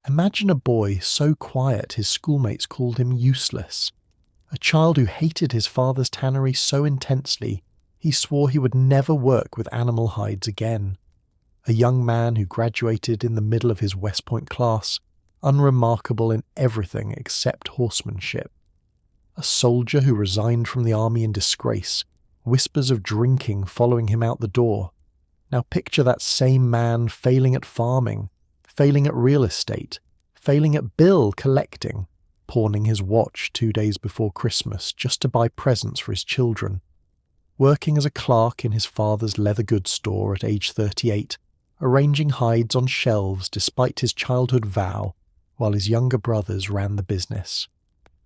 Imagine a boy so quiet his schoolmates called him useless. A child who hated his father's tannery so intensely he swore he would never work with animal hides again. A young man who graduated in the middle of his West Point class, unremarkable in everything except horsemanship. A soldier who resigned from the army in disgrace, whispers of drinking following him out the door. Now picture that same man failing at farming, failing at real estate, failing at bill collecting, pawning his watch 2 days before Christmas just to buy presents for his children, working as a clerk in his father's leather goods store at age 38, arranging hides on shelves despite his childhood vow, while his younger brothers ran the business.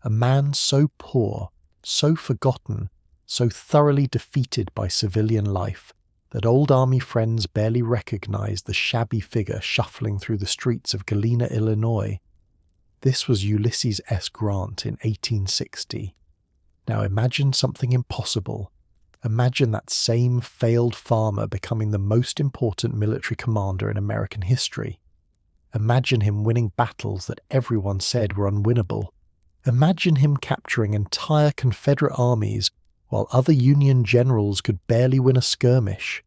A man so poor, so forgotten, so thoroughly defeated by civilian life, that old army friends barely recognized the shabby figure shuffling through the streets of Galena, Illinois. This was Ulysses S. Grant in 1860. Now imagine something impossible. Imagine that same failed farmer becoming the most important military commander in American history. Imagine him winning battles that everyone said were unwinnable. Imagine him capturing entire Confederate armies while other Union generals could barely win a skirmish.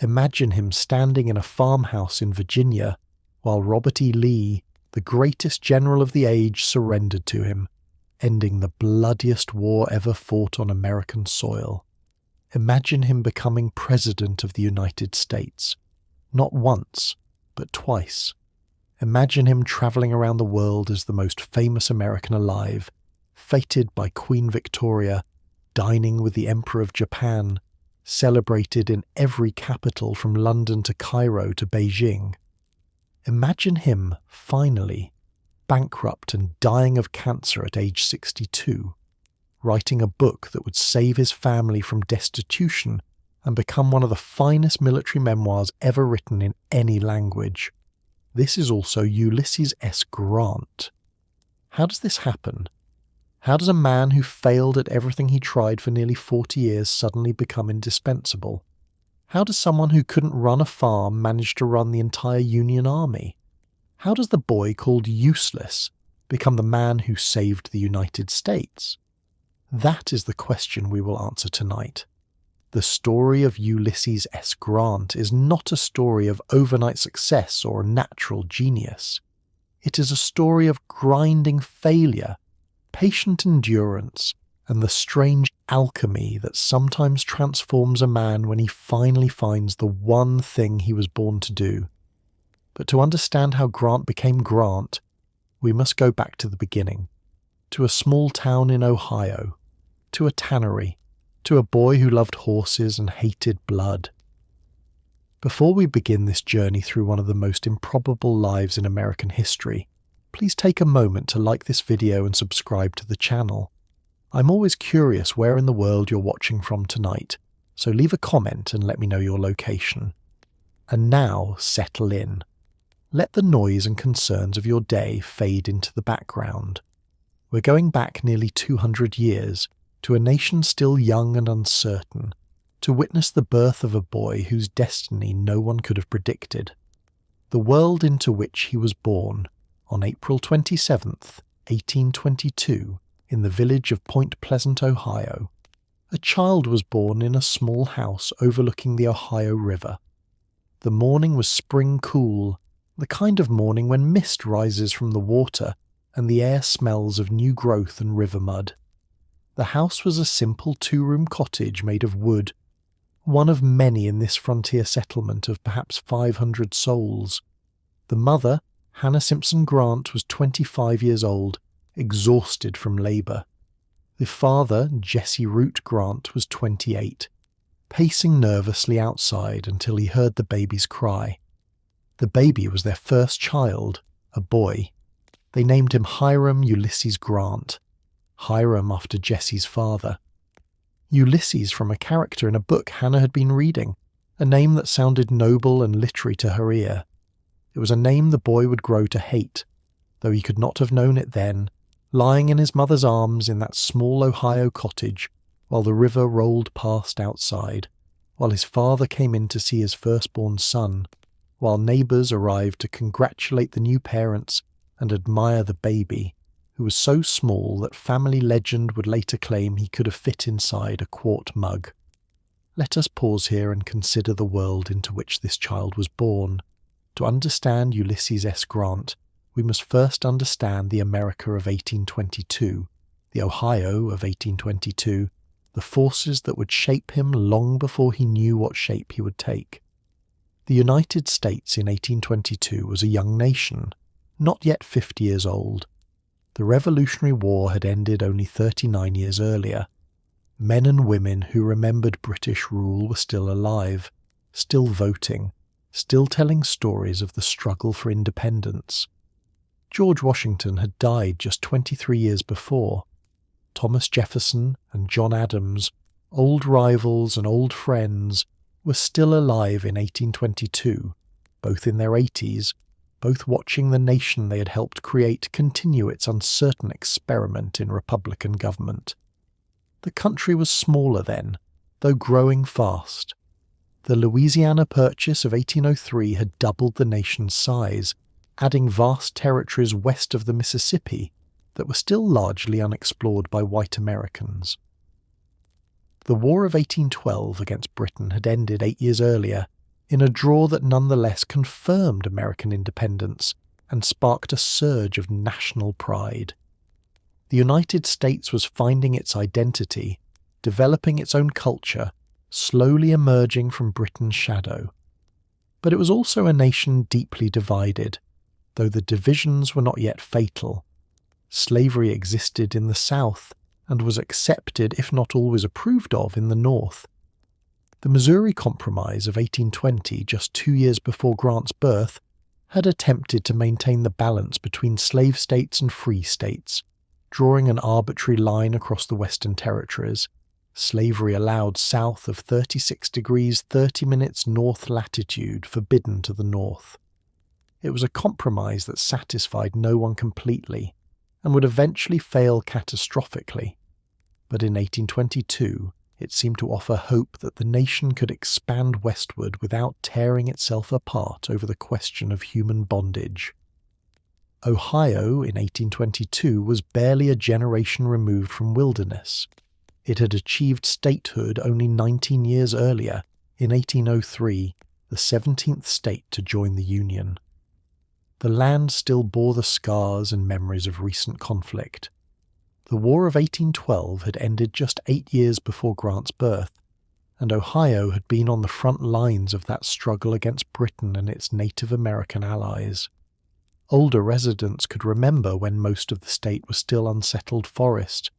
Imagine him standing in a farmhouse in Virginia while Robert E. Lee, the greatest general of the age, surrendered to him, ending the bloodiest war ever fought on American soil. Imagine him becoming President of the United States, not once, but twice. Imagine him travelling around the world as the most famous American alive, feted by Queen Victoria, dining with the Emperor of Japan, celebrated in every capital from London to Cairo to Beijing. Imagine him, finally, bankrupt and dying of cancer at age 62, writing a book that would save his family from destitution and become one of the finest military memoirs ever written in any language. This is also Ulysses S. Grant. How does this happen? How does a man who failed at everything he tried for nearly 40 years suddenly become indispensable? How does someone who couldn't run a farm manage to run the entire Union Army? How does the boy called Useless become the man who saved the United States? That is the question we will answer tonight. The story of Ulysses S. Grant is not a story of overnight success or natural genius. It is a story of grinding failure, patient endurance, and the strange alchemy that sometimes transforms a man when he finally finds the one thing he was born to do. But to understand how Grant became Grant, we must go back to the beginning, to a small town in Ohio, to a tannery, to a boy who loved horses and hated blood. Before we begin this journey through one of the most improbable lives in American history, please take a moment to like this video and subscribe to the channel. I'm always curious where in the world you're watching from tonight, so leave a comment and let me know your location. And now settle in. Let the noise and concerns of your day fade into the background. We're going back nearly 200 years, to a nation still young and uncertain, to witness the birth of a boy whose destiny no one could have predicted. The world into which he was born, on April 27th, 1822, in the village of Point Pleasant, Ohio. A child was born in a small house overlooking the Ohio River. The morning was spring cool, the kind of morning when mist rises from the water and the air smells of new growth and river mud. The house was a simple 2-room cottage made of wood, one of many in this frontier settlement of perhaps 500 souls. The mother, Hannah Simpson Grant, was 25 years old, exhausted from labour. The father, Jesse Root Grant, was 28, pacing nervously outside until he heard the baby's cry. The baby was their first child, a boy. They named him Hiram Ulysses Grant, Hiram after Jesse's father. Ulysses from a character in a book Hannah had been reading, a name that sounded noble and literary to her ear. It was a name the boy would grow to hate, though he could not have known it then, lying in his mother's arms in that small Ohio cottage while the river rolled past outside, while his father came in to see his firstborn son. while neighbours arrived to congratulate the new parents and admire the baby, who was so small that family legend would later claim he could have fit inside a quart mug. Let us pause here and consider the world into which this child was born. To understand Ulysses S. Grant, we must first understand the America of 1822, the Ohio of 1822, the forces that would shape him long before he knew what shape he would take. The United States in 1822 was a young nation, not yet 50 years old. The Revolutionary War had ended only 39 years earlier. Men and women who remembered British rule were still alive, still voting, still telling stories of the struggle for independence. George Washington had died just 23 years before. Thomas Jefferson and John Adams, old rivals and old friends, were still alive in 1822, both in their 80s, both watching the nation they had helped create continue its uncertain experiment in Republican government. The country was smaller then, though growing fast. The Louisiana Purchase of 1803 had doubled the nation's size, adding vast territories west of the Mississippi that were still largely unexplored by white Americans. The War of 1812 against Britain had ended 8 years earlier, in a draw that nonetheless confirmed American independence and sparked a surge of national pride. The United States was finding its identity, developing its own culture, slowly emerging from Britain's shadow. But it was also a nation deeply divided, though the divisions were not yet fatal. Slavery existed in the South and was accepted, if not always approved of, in the North. The Missouri Compromise of 1820, just 2 years before Grant's birth, had attempted to maintain the balance between slave states and free states, drawing an arbitrary line across the Western territories. Slavery allowed south of 36 degrees 30 minutes north latitude, forbidden to the north. It was a compromise that satisfied no one completely, and would eventually fail catastrophically. But in 1822, it seemed to offer hope that the nation could expand westward without tearing itself apart over the question of human bondage. Ohio in 1822 was barely a generation removed from wilderness. It had achieved statehood only 19 years earlier, in 1803, the 17th state to join the Union. The land still bore the scars and memories of recent conflict. The War of 1812 had ended just 8 years before Grant's birth, and Ohio had been on the front lines of that struggle against Britain and its Native American allies. Older residents could remember when most of the state was still unsettled forest,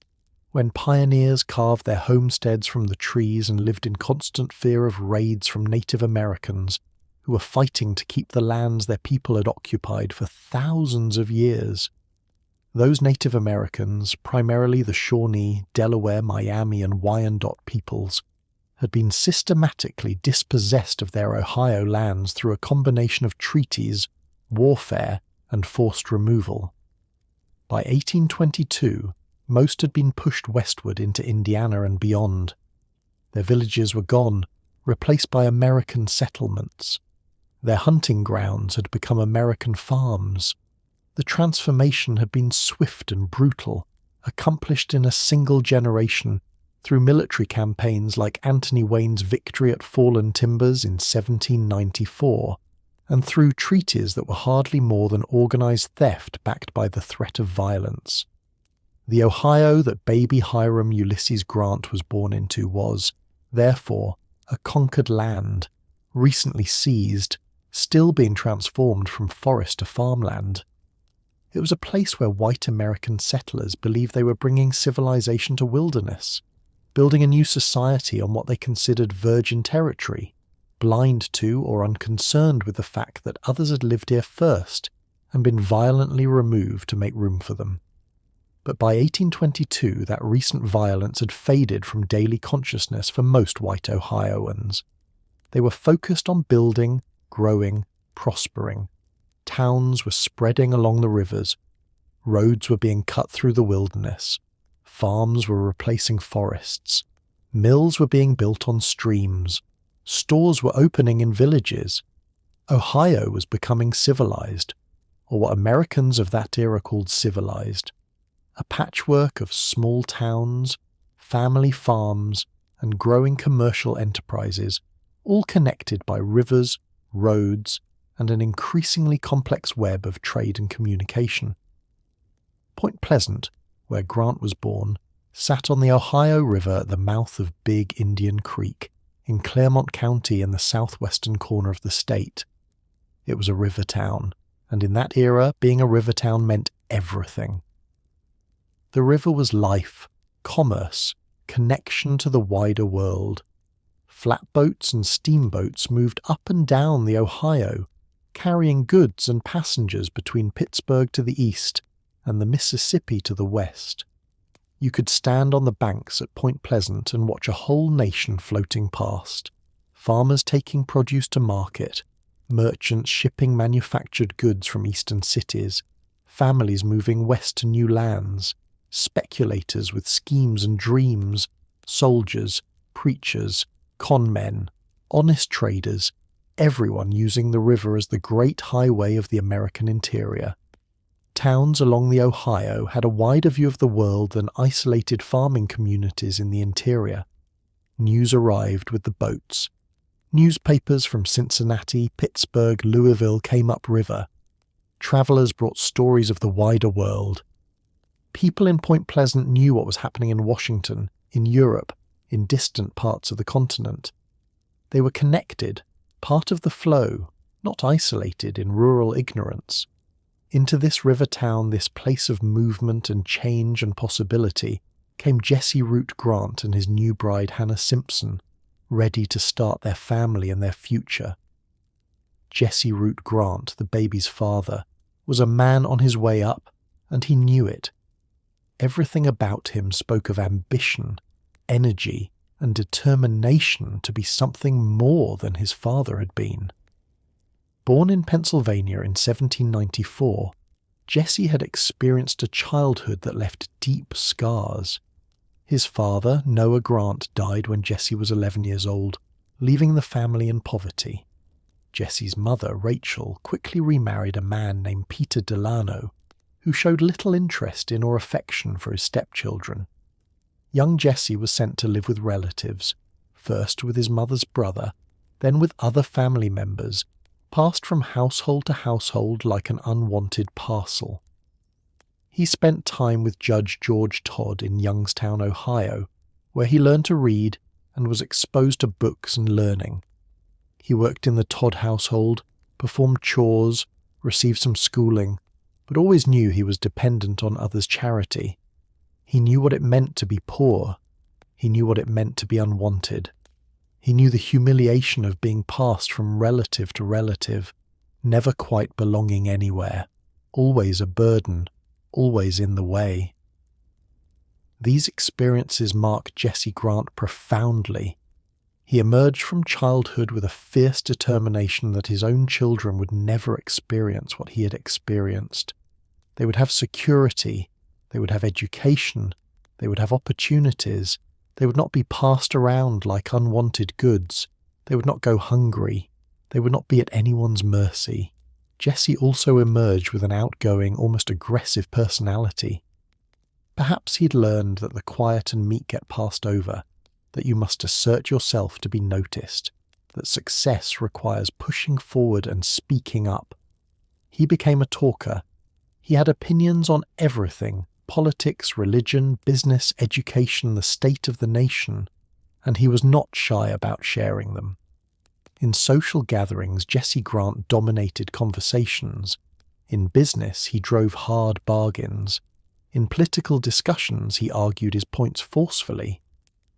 when pioneers carved their homesteads from the trees and lived in constant fear of raids from Native Americans who were fighting to keep the lands their people had occupied for thousands of years. Those Native Americans, primarily the Shawnee, Delaware, Miami, and Wyandot peoples, had been systematically dispossessed of their Ohio lands through a combination of treaties, warfare, and forced removal. By 1822, most had been pushed westward into Indiana and beyond. Their villages were gone, replaced by American settlements. Their hunting grounds had become American farms. The transformation had been swift and brutal, accomplished in a single generation through military campaigns like Anthony Wayne's victory at Fallen Timbers in 1794, and through treaties that were hardly more than organized theft backed by the threat of violence. The Ohio that baby Hiram Ulysses Grant was born into was, therefore, a conquered land, recently seized, still being transformed from forest to farmland. It was a place where white American settlers believed they were bringing civilization to wilderness, building a new society on what they considered virgin territory, blind to or unconcerned with the fact that others had lived here first and been violently removed to make room for them. But by 1822, that recent violence had faded from daily consciousness for most white Ohioans. They were focused on building, growing, prospering. Towns were spreading along the rivers. Roads were being cut through the wilderness. Farms were replacing forests. Mills were being built on streams. Stores were opening in villages. Ohio was becoming civilized, or what Americans of that era called civilized, a patchwork of small towns, family farms, and growing commercial enterprises, all connected by rivers, roads, and an increasingly complex web of trade and communication. Point Pleasant, where Grant was born, sat on the Ohio River at the mouth of Big Indian Creek, in Claremont County in the southwestern corner of the state. It was a river town, and in that era, being a river town meant everything. The river was life, commerce, connection to the wider world. Flatboats and steamboats moved up and down the Ohio, carrying goods and passengers between Pittsburgh to the east and the Mississippi to the west. You could stand on the banks at Point Pleasant and watch a whole nation floating past, farmers taking produce to market, merchants shipping manufactured goods from eastern cities, families moving west to new lands, speculators with schemes and dreams, soldiers, preachers, con men, honest traders, everyone using the river as the great highway of the American interior. Towns along the Ohio had a wider view of the world than isolated farming communities in the interior. News arrived with the boats. Newspapers from Cincinnati, Pittsburgh, Louisville came upriver. Travelers brought stories of the wider world. People in Point Pleasant knew what was happening in Washington, in Europe, in distant parts of the continent. They were connected, part of the flow, not isolated in rural ignorance. Into this river town, this place of movement and change and possibility, came Jesse Root Grant and his new bride Hannah Simpson, ready to start their family and their future. Jesse Root Grant, the baby's father, was a man on his way up, and he knew it. Everything about him spoke of ambition, energy, and determination to be something more than his father had been. Born in Pennsylvania in 1794, Jesse had experienced a childhood that left deep scars. His father, Noah Grant, died when Jesse was 11 years old, leaving the family in poverty. Jesse's mother, Rachel, quickly remarried a man named Peter Delano, who showed little interest in or affection for his stepchildren. Young Jesse was sent to live with relatives, first with his mother's brother, then with other family members, passed from household to household like an unwanted parcel. He spent time with Judge George Todd in Youngstown, Ohio, where he learned to read and was exposed to books and learning. He worked in the Todd household, performed chores, received some schooling, but always knew he was dependent on others' charity. He knew what it meant to be poor. He knew what it meant to be unwanted. He knew the humiliation of being passed from relative to relative, never quite belonging anywhere, always a burden, always in the way. These experiences marked Jesse Grant profoundly. He emerged from childhood with a fierce determination that his own children would never experience what he had experienced. They would have security, they would have education, they would have opportunities. They would not be passed around like unwanted goods. They would not go hungry. They would not be at anyone's mercy. Jesse also emerged with an outgoing, almost aggressive personality. Perhaps he'd learned that the quiet and meek get passed over, that you must assert yourself to be noticed, that success requires pushing forward and speaking up. He became a talker. He had opinions on everything, politics, religion, business, education, the state of the nation, and he was not shy about sharing them. In social gatherings, Jesse Grant dominated conversations. In business, he drove hard bargains. In political discussions, he argued his points forcefully.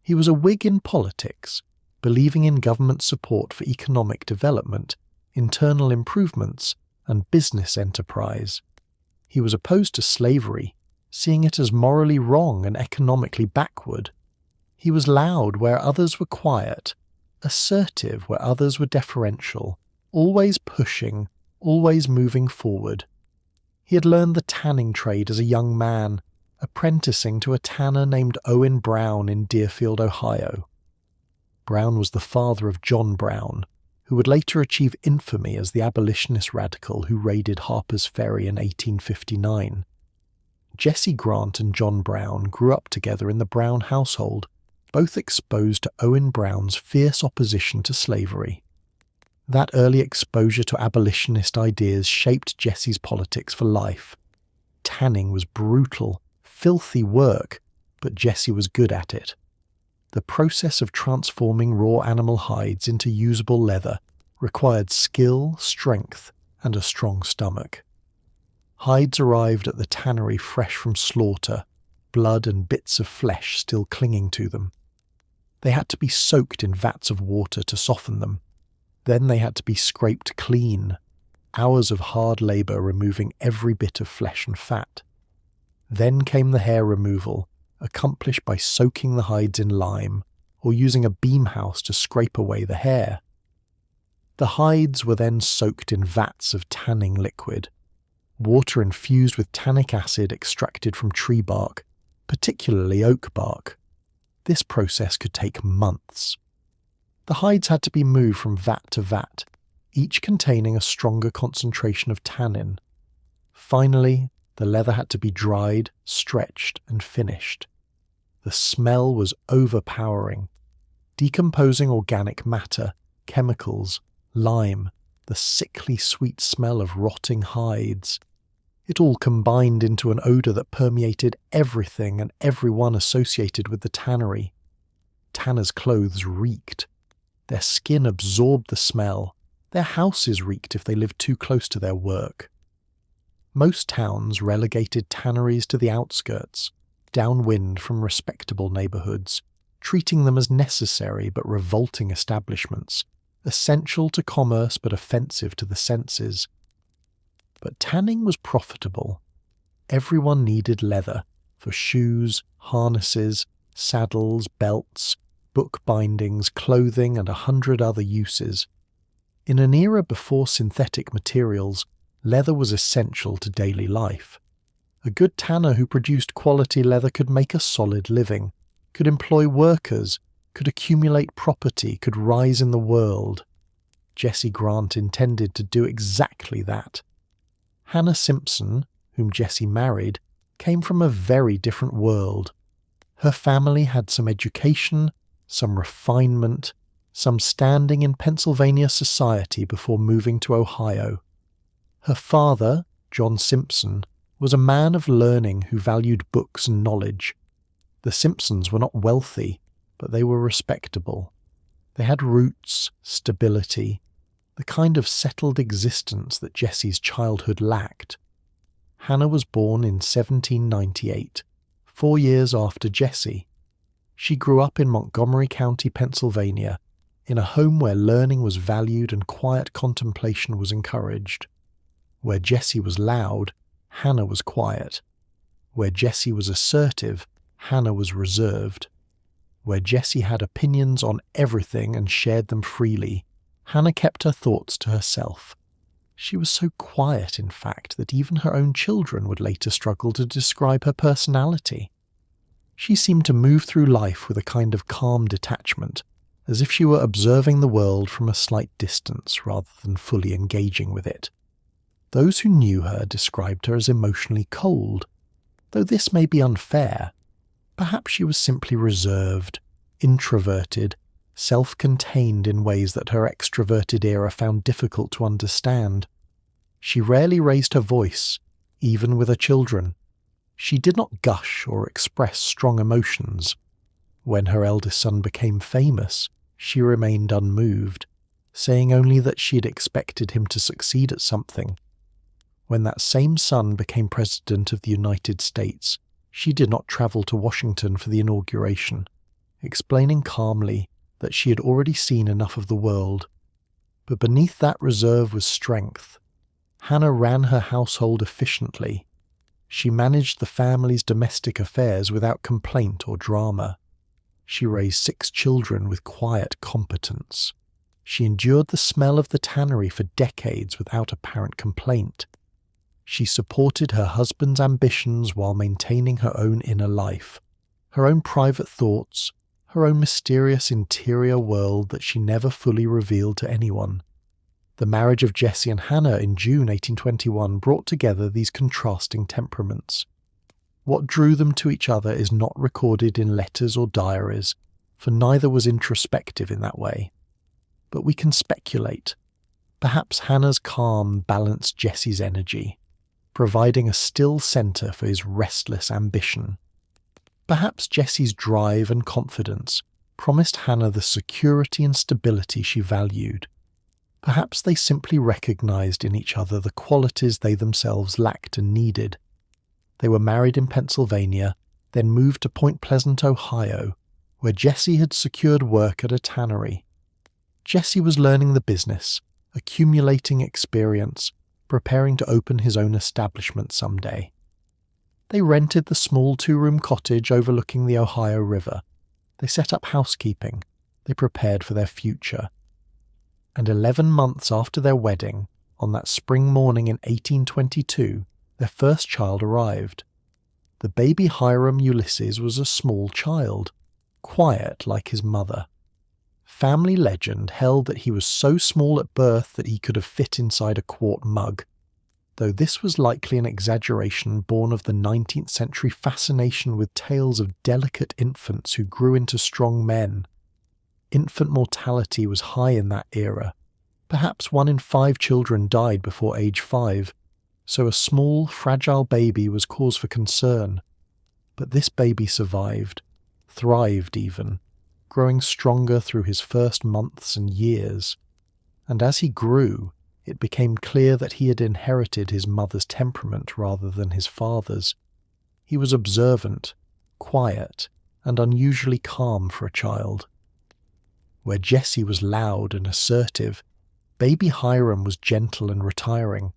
He was a Whig in politics, believing in government support for economic development, internal improvements, and business enterprise. He was opposed to slavery, seeing it as morally wrong and economically backward. He was loud where others were quiet, assertive where others were deferential, always pushing, always moving forward. He had learned the tanning trade as a young man, apprenticing to a tanner named Owen Brown in Deerfield, Ohio. Brown was the father of John Brown, who would later achieve infamy as the abolitionist radical who raided Harper's Ferry in 1859. Jessie Grant and John Brown grew up together in the Brown household, both exposed to Owen Brown's fierce opposition to slavery. That early exposure to abolitionist ideas shaped Jessie's politics for life. Tanning was brutal, filthy work, but Jessie was good at it. The process of transforming raw animal hides into usable leather required skill, strength, and a strong stomach. Hides arrived at the tannery fresh from slaughter, blood and bits of flesh still clinging to them. They had to be soaked in vats of water to soften them. Then they had to be scraped clean, hours of hard labour removing every bit of flesh and fat. Then came the hair removal, accomplished by soaking the hides in lime or using a beam house to scrape away the hair. The hides were then soaked in vats of tanning liquid, water infused with tannic acid extracted from tree bark, particularly oak bark. This process could take months. The hides had to be moved from vat to vat, each containing a stronger concentration of tannin. Finally, the leather had to be dried, stretched, and finished. The smell was overpowering. Decomposing organic matter, chemicals, lime, the sickly sweet smell of rotting hides. It all combined into an odour that permeated everything and everyone associated with the tannery. Tanners' clothes reeked. Their skin absorbed the smell. Their houses reeked if they lived too close to their work. Most towns relegated tanneries to the outskirts, downwind from respectable neighbourhoods, treating them as necessary but revolting establishments, essential to commerce but offensive to the senses. But tanning was profitable. Everyone needed leather for shoes, harnesses, saddles, belts, book bindings, clothing, and 100 other uses. In an era before synthetic materials, leather was essential to daily life. A good tanner who produced quality leather could make a solid living, could employ workers, could accumulate property, could rise in the world. Jessie Grant intended to do exactly that. Hannah Simpson, whom Jessie married, came from a very different world. Her family had some education, some refinement, some standing in Pennsylvania society before moving to Ohio. Her father, John Simpson, was a man of learning who valued books and knowledge. The Simpsons were not wealthy, but they were respectable. They had roots, stability, the kind of settled existence that Jessie's childhood lacked. Hannah was born in 1798, 4 years after Jessie. She grew up in Montgomery County, Pennsylvania, in a home where learning was valued and quiet contemplation was encouraged. Where Jessie was loud, Hannah was quiet. Where Jessie was assertive, Hannah was reserved. Where Jessie had opinions on everything and shared them freely, Hannah kept her thoughts to herself. She was so quiet, in fact, that even her own children would later struggle to describe her personality. She seemed to move through life with a kind of calm detachment, as if she were observing the world from a slight distance rather than fully engaging with it. Those who knew her described her as emotionally cold, though this may be unfair. Perhaps she was simply reserved, introverted, self-contained in ways that her extroverted era found difficult to understand. She rarely raised her voice, even with her children. She did not gush or express strong emotions. When her eldest son became famous, she remained unmoved, saying only that she had expected him to succeed at something. When that same son became President of the United States, she did not travel to Washington for the inauguration, explaining calmly that she had already seen enough of the world. But beneath that reserve was strength. Hannah ran her household efficiently. She managed the family's domestic affairs without complaint or drama. She raised 6 children with quiet competence. She endured the smell of the tannery for decades without apparent complaint. She supported her husband's ambitions while maintaining her own inner life, her own private thoughts, her own mysterious interior world that she never fully revealed to anyone. The marriage of Jesse and Hannah in June 1821 brought together these contrasting temperaments. What drew them to each other is not recorded in letters or diaries, for neither was introspective in that way. But we can speculate. Perhaps Hannah's calm balanced Jesse's energy, providing a still centre for his restless ambition. Perhaps Jesse's drive and confidence promised Hannah the security and stability she valued. Perhaps they simply recognised in each other the qualities they themselves lacked and needed. They were married in Pennsylvania, then moved to Point Pleasant, Ohio, where Jesse had secured work at a tannery. Jesse was learning the business, accumulating experience, preparing to open his own establishment someday. They rented the small 2-room cottage overlooking the Ohio River. They set up housekeeping. They prepared for their future. And 11 months after their wedding, on that spring morning in 1822, their first child arrived. The baby Hiram Ulysses was a small child, quiet like his mother. Family legend held that he was so small at birth that he could have fit inside a quart mug, though this was likely an exaggeration born of the 19th century fascination with tales of delicate infants who grew into strong men. Infant mortality was high in that era. Perhaps 1 in 5 children died before age 5, so a small, fragile baby was cause for concern. But this baby survived, thrived even, growing stronger through his first months and years. And as he grew, it became clear that he had inherited his mother's temperament rather than his father's. He was observant, quiet, and unusually calm for a child. Where Jesse was loud and assertive, baby Hiram was gentle and retiring.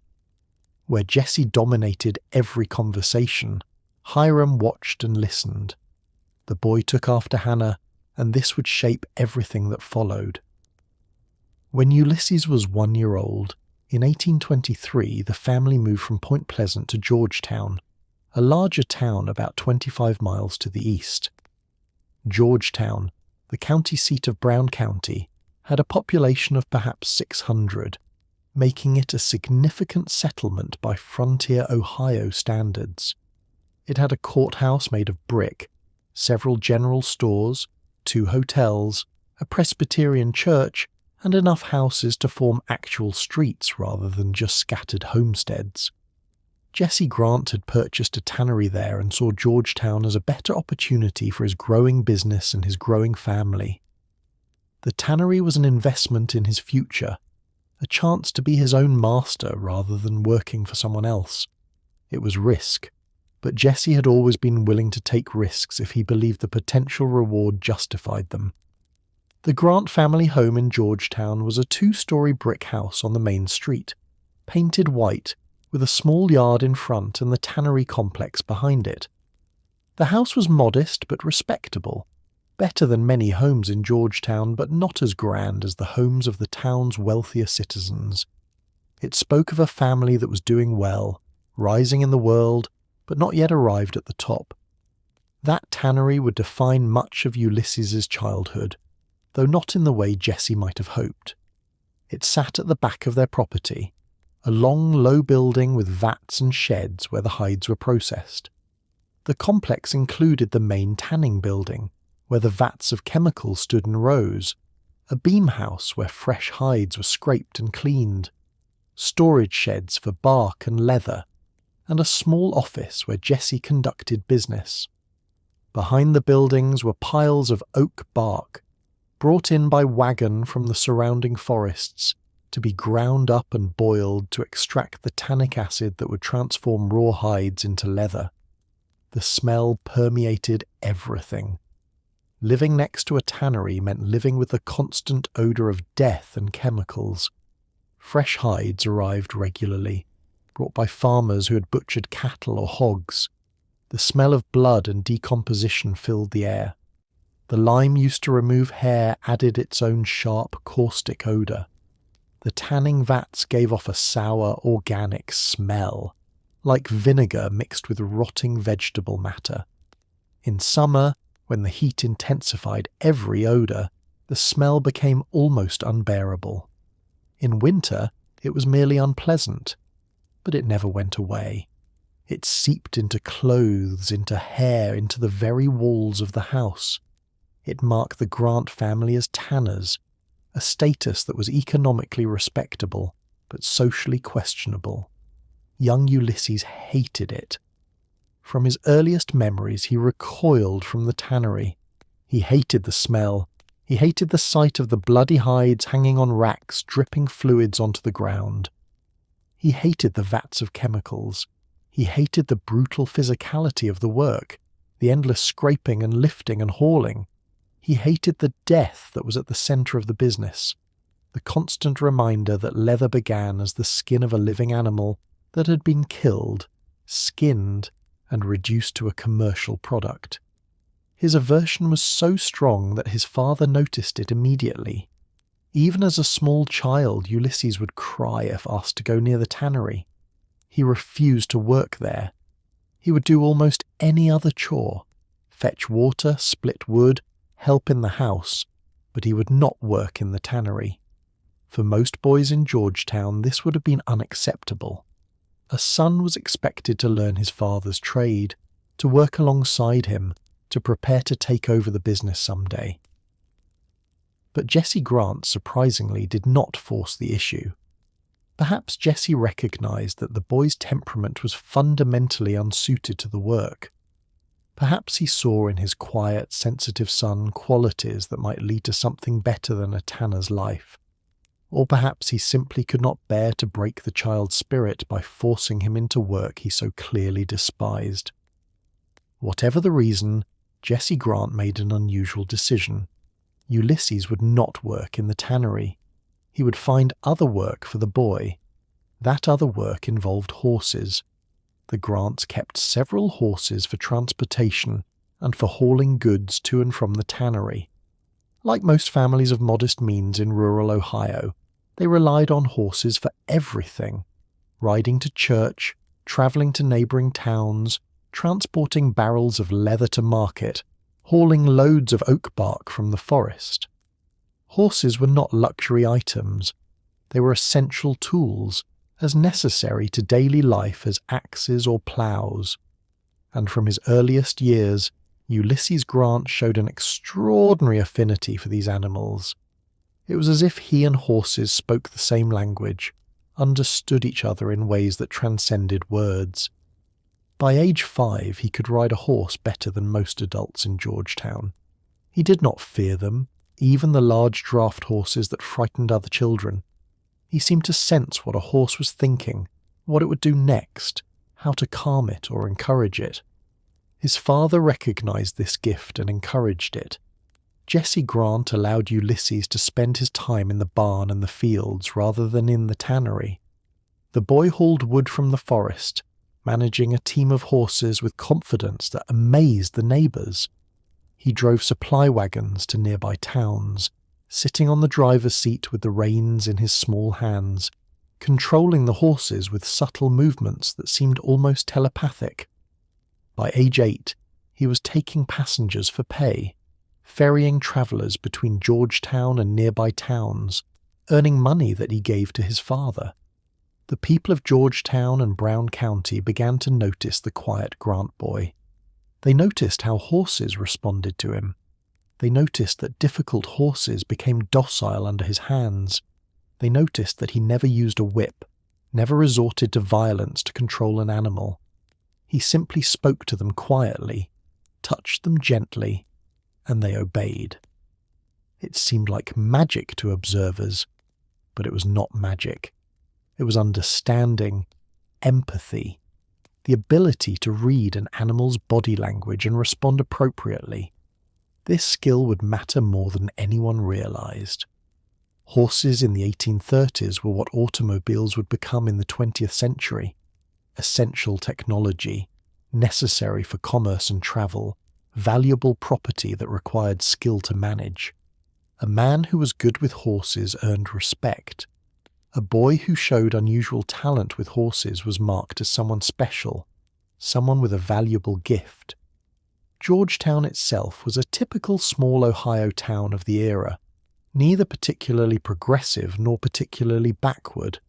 Where Jesse dominated every conversation, Hiram watched and listened. The boy took after Hannah, and this would shape everything that followed. When Ulysses was 1 year old, in 1823 the family moved from Point Pleasant to Georgetown, a larger town about 25 miles to the east. Georgetown, the county seat of Brown County, had a population of perhaps 600, making it a significant settlement by frontier Ohio standards. It had a courthouse made of brick, several general stores, 2 hotels, a Presbyterian church, and enough houses to form actual streets rather than just scattered homesteads. Jesse Grant had purchased a tannery there and saw Georgetown as a better opportunity for his growing business and his growing family. The tannery was an investment in his future, a chance to be his own master rather than working for someone else. It was risk, but Jesse had always been willing to take risks if he believed the potential reward justified them. The Grant family home in Georgetown was a 2-story brick house on the main street, painted white, with a small yard in front and the tannery complex behind it. The house was modest but respectable, better than many homes in Georgetown but not as grand as the homes of the town's wealthier citizens. It spoke of a family that was doing well, rising in the world, but not yet arrived at the top. That tannery would define much of Ulysses's childhood, though not in the way Jesse might have hoped. It sat at the back of their property, a long, low building with vats and sheds where the hides were processed. The complex included the main tanning building, where the vats of chemicals stood in rows, a beam house where fresh hides were scraped and cleaned, storage sheds for bark and leather, and a small office where Jesse conducted business. Behind the buildings were piles of oak bark, brought in by wagon from the surrounding forests, to be ground up and boiled to extract the tannic acid that would transform raw hides into leather. The smell permeated everything. Living next to a tannery meant living with the constant odour of death and chemicals. Fresh hides arrived regularly, brought by farmers who had butchered cattle or hogs. The smell of blood and decomposition filled the air. The lime used to remove hair added its own sharp, caustic odour. The tanning vats gave off a sour, organic smell, like vinegar mixed with rotting vegetable matter. In summer, when the heat intensified every odour, the smell became almost unbearable. In winter, it was merely unpleasant, but it never went away. It seeped into clothes, into hair, into the very walls of the house. It marked the Grant family as tanners, a status that was economically respectable, but socially questionable. Young Ulysses hated it. From his earliest memories, he recoiled from the tannery. He hated the smell. He hated the sight of the bloody hides hanging on racks, dripping fluids onto the ground. He hated the vats of chemicals. He hated the brutal physicality of the work, the endless scraping and lifting and hauling. He hated the death that was at the centre of the business, the constant reminder that leather began as the skin of a living animal that had been killed, skinned, and reduced to a commercial product. His aversion was so strong that his father noticed it immediately. Even as a small child, Ulysses would cry if asked to go near the tannery. He refused to work there. He would do almost any other chore, fetch water, split wood, help in the house, but he would not work in the tannery. For most boys in Georgetown, this would have been unacceptable. A son was expected to learn his father's trade, to work alongside him, to prepare to take over the business someday. But Jesse Grant, surprisingly, did not force the issue. Perhaps Jesse recognized that the boy's temperament was fundamentally unsuited to the work. Perhaps he saw in his quiet, sensitive son qualities that might lead to something better than a tanner's life. Or perhaps he simply could not bear to break the child's spirit by forcing him into work he so clearly despised. Whatever the reason, Jesse Grant made an unusual decision. Ulysses would not work in the tannery. He would find other work for the boy. That other work involved horses. The Grants kept several horses for transportation and for hauling goods to and from the tannery. Like most families of modest means in rural Ohio, they relied on horses for everything: riding to church, travelling to neighbouring towns, transporting barrels of leather to market, hauling loads of oak bark from the forest. Horses were not luxury items. They were essential tools, as necessary to daily life as axes or ploughs. And from his earliest years, Ulysses Grant showed an extraordinary affinity for these animals. It was as if he and horses spoke the same language, understood each other in ways that transcended words. By age 5, he could ride a horse better than most adults in Georgetown. He did not fear them, even the large draft horses that frightened other children. He seemed to sense what a horse was thinking, what it would do next, how to calm it or encourage it. His father recognized this gift and encouraged it. Jesse Grant allowed Ulysses to spend his time in the barn and the fields rather than in the tannery. The boy hauled wood from the forest, managing a team of horses with confidence that amazed the neighbours. He drove supply wagons to nearby towns, sitting on the driver's seat with the reins in his small hands, controlling the horses with subtle movements that seemed almost telepathic. By age 8, he was taking passengers for pay, ferrying travellers between Georgetown and nearby towns, earning money that he gave to his father. The people of Georgetown and Brown County began to notice the quiet Grant boy. They noticed how horses responded to him. They noticed that difficult horses became docile under his hands. They noticed that he never used a whip, never resorted to violence to control an animal. He simply spoke to them quietly, touched them gently, and they obeyed. It seemed like magic to observers, but it was not magic. It was understanding, empathy, the ability to read an animal's body language and respond appropriately. This skill would matter more than anyone realized. Horses in the 1830s were what automobiles would become in the 20th century. Essential technology, necessary for commerce and travel, valuable property that required skill to manage. A man who was good with horses earned respect. A boy who showed unusual talent with horses was marked as someone special, someone with a valuable gift. Georgetown itself was a typical small Ohio town of the era. neither particularly progressive nor particularly backward.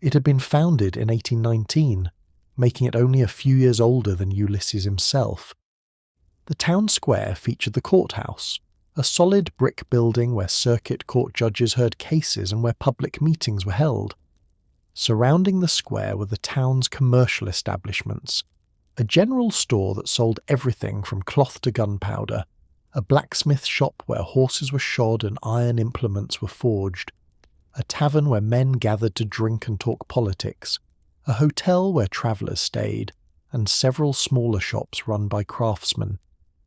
It had been founded in 1819, making it only a few years older than Ulysses himself. The town square featured the courthouse, a solid brick building where circuit court judges heard cases and where public meetings were held. Surrounding the square were the town's commercial establishments, a general store that sold everything from cloth to gunpowder, a blacksmith shop where horses were shod and iron implements were forged, a tavern where men gathered to drink and talk politics, a hotel where travellers stayed, and several smaller shops run by craftsmen,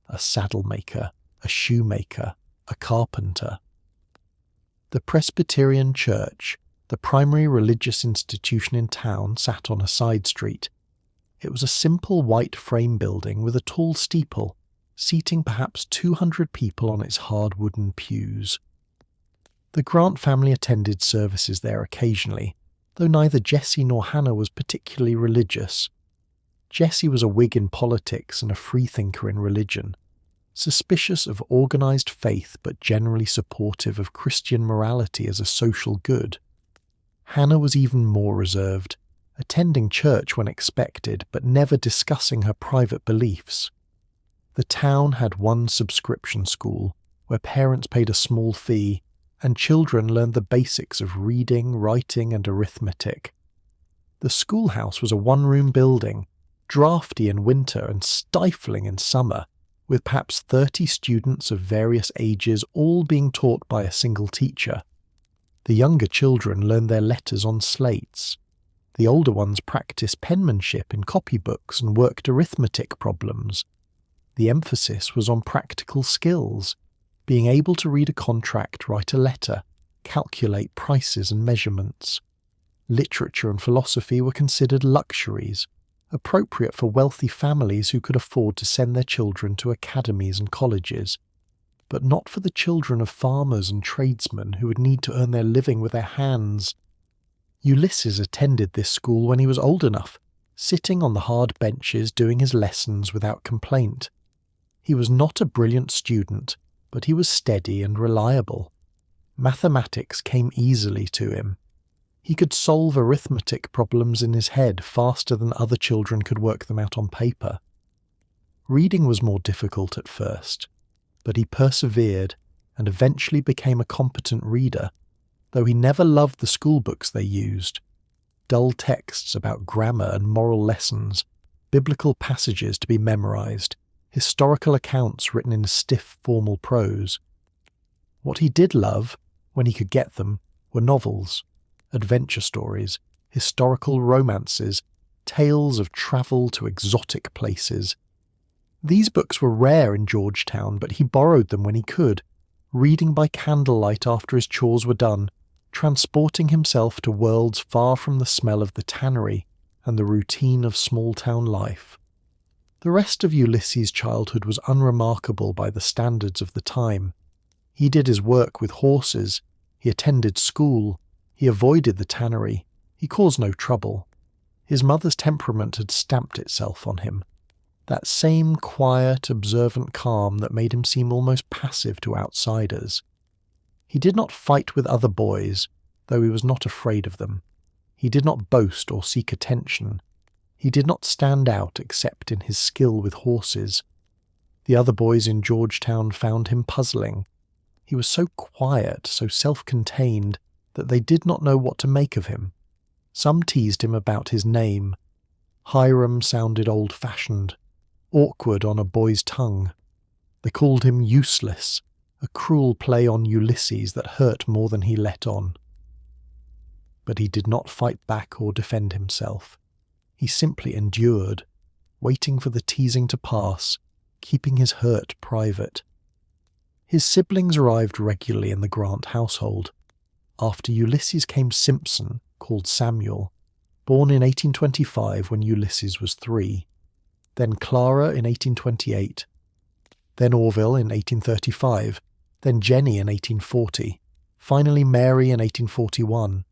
a saddle maker, a shoemaker, a carpenter. The Presbyterian Church, the primary religious institution in town, sat on a side street. It was a simple white frame building with a tall steeple, seating perhaps 200 people on its hard wooden pews. The Grant family attended services there occasionally, though neither Jessie nor Hannah was particularly religious. Jessie was a Whig in politics and a freethinker in religion, suspicious of organised faith but generally supportive of Christian morality as a social good. Hannah was even more reserved, attending church when expected but never discussing her private beliefs. The town had one subscription school, where parents paid a small fee, and children learned the basics of reading, writing and arithmetic. The schoolhouse was a one-room building, drafty in winter and stifling in summer, with perhaps 30 students of various ages all being taught by a single teacher. The younger children learned their letters on slates. The older ones practiced penmanship in copybooks and worked arithmetic problems. The emphasis was on practical skills, being able to read a contract, write a letter, calculate prices and measurements. Literature and philosophy were considered luxuries, appropriate for wealthy families who could afford to send their children to academies and colleges, but not for the children of farmers and tradesmen who would need to earn their living with their hands. Ulysses attended this school when he was old enough, sitting on the hard benches doing his lessons without complaint. He was not a brilliant student, but he was steady and reliable. Mathematics came easily to him. He could solve arithmetic problems in his head faster than other children could work them out on paper. Reading was more difficult at first, but he persevered and eventually became a competent reader, though he never loved the school books they used. Dull texts about grammar and moral lessons, biblical passages to be memorized, historical accounts written in stiff formal prose. What he did love, when he could get them, were novels, adventure stories, historical romances, tales of travel to exotic places. These books were rare in Georgetown, but he borrowed them when he could, reading by candlelight after his chores were done, transporting himself to worlds far from the smell of the tannery and the routine of small-town life. The rest of Ulysses' childhood was unremarkable by the standards of the time. He did his work with horses, he attended school, he avoided the tannery, he caused no trouble. His mother's temperament had stamped itself on him, that same quiet, observant calm that made him seem almost passive to outsiders. He did not fight with other boys, though he was not afraid of them. He did not boast or seek attention. He did not stand out except in his skill with horses. The other boys in Georgetown found him puzzling. He was so quiet, so self-contained, that they did not know what to make of him. Some teased him about his name. Hiram sounded old-fashioned, awkward on a boy's tongue. They called him Useless, a cruel play on Ulysses that hurt more than he let on. But he did not fight back or defend himself. He simply endured, waiting for the teasing to pass, keeping his hurt private. His siblings arrived regularly in the Grant household. After Ulysses came Simpson, called Samuel, born in 1825 when Ulysses was 3, then Clara in 1828, then Orville in 1835, then Jenny in 1840, finally Mary in 1841.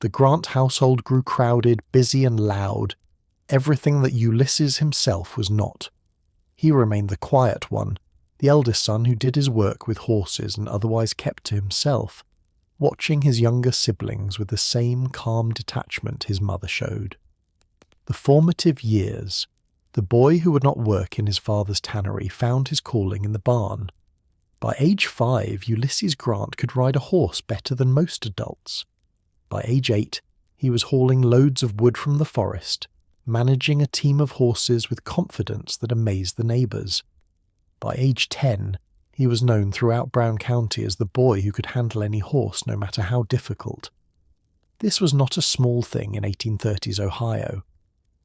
The Grant household grew crowded, busy and loud, everything that Ulysses himself was not. He remained the quiet one, the eldest son who did his work with horses and otherwise kept to himself, watching his younger siblings with the same calm detachment his mother showed. The formative years. The boy who would not work in his father's tannery found his calling in the barn. By age 5, Ulysses Grant could ride a horse better than most adults. By age 8, he was hauling loads of wood from the forest, managing a team of horses with confidence that amazed the neighbours. By age 10, he was known throughout Brown County as the boy who could handle any horse no matter how difficult. This was not a small thing in 1830s Ohio.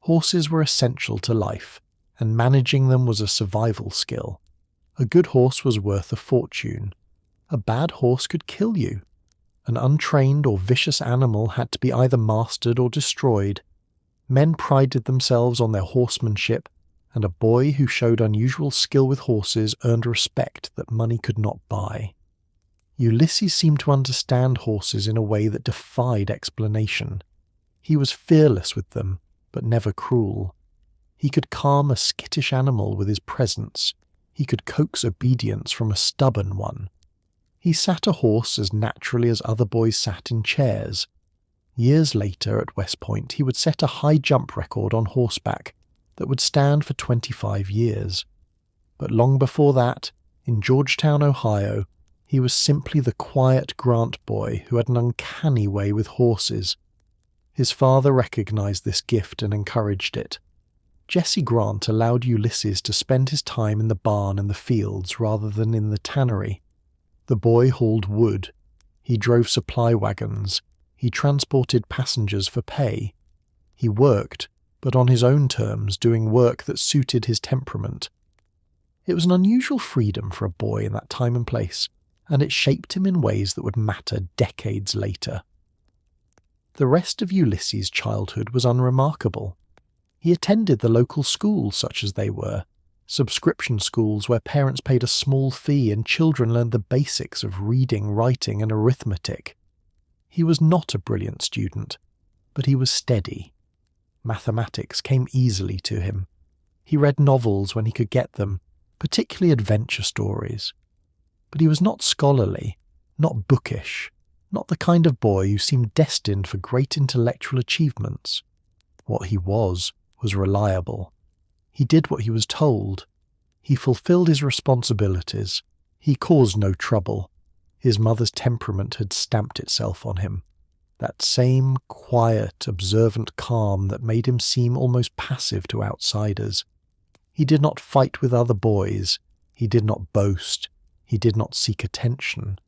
Horses were essential to life, and managing them was a survival skill. A good horse was worth a fortune. A bad horse could kill you. An untrained or vicious animal had to be either mastered or destroyed. Men prided themselves on their horsemanship, and a boy who showed unusual skill with horses earned respect that money could not buy. Ulysses seemed to understand horses in a way that defied explanation. He was fearless with them, but never cruel. He could calm a skittish animal with his presence. He could coax obedience from a stubborn one. He sat a horse as naturally as other boys sat in chairs. Years later at West Point, he would set a high jump record on horseback that would stand for 25 years. But long before that, in Georgetown, Ohio, he was simply the quiet Grant boy who had an uncanny way with horses. His father recognized this gift and encouraged it. Jesse Grant allowed Ulysses to spend his time in the barn and the fields rather than in the tannery. The boy hauled wood. He drove supply wagons. He transported passengers for pay. He worked, but on his own terms, doing work that suited his temperament. It was an unusual freedom for a boy in that time and place, and it shaped him in ways that would matter decades later. The rest of Ulysses' childhood was unremarkable. He attended the local schools, such as they were, subscription schools where parents paid a small fee and children learned the basics of reading, writing, and arithmetic. He was not a brilliant student, but he was steady. Mathematics came easily to him. He read novels when he could get them, particularly adventure stories. But he was not scholarly, not bookish, not the kind of boy who seemed destined for great intellectual achievements. What he was reliable. He did what he was told. He fulfilled his responsibilities. He caused no trouble. His mother's temperament had stamped itself on him. That same quiet, observant calm that made him seem almost passive to outsiders. He did not fight with other boys. He did not boast. He did not seek attention.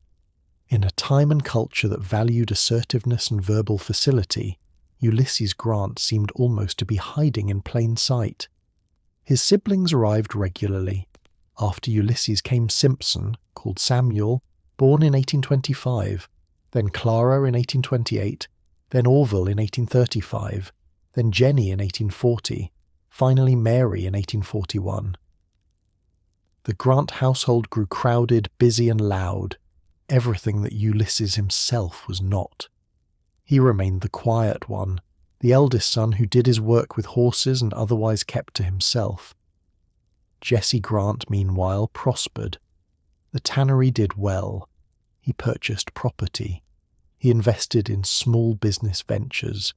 In a time and culture that valued assertiveness and verbal facility, Ulysses Grant seemed almost to be hiding in plain sight. His siblings arrived regularly. After Ulysses came Simpson, called Samuel, born in 1825, then Clara in 1828, then Orville in 1835, then Jenny in 1840, finally Mary in 1841. The Grant household grew crowded, busy and loud, everything that Ulysses himself was not. He remained the quiet one, the eldest son who did his work with horses and otherwise kept to himself. Jesse Grant, meanwhile, prospered. The tannery did well. He purchased property. He invested in small business ventures.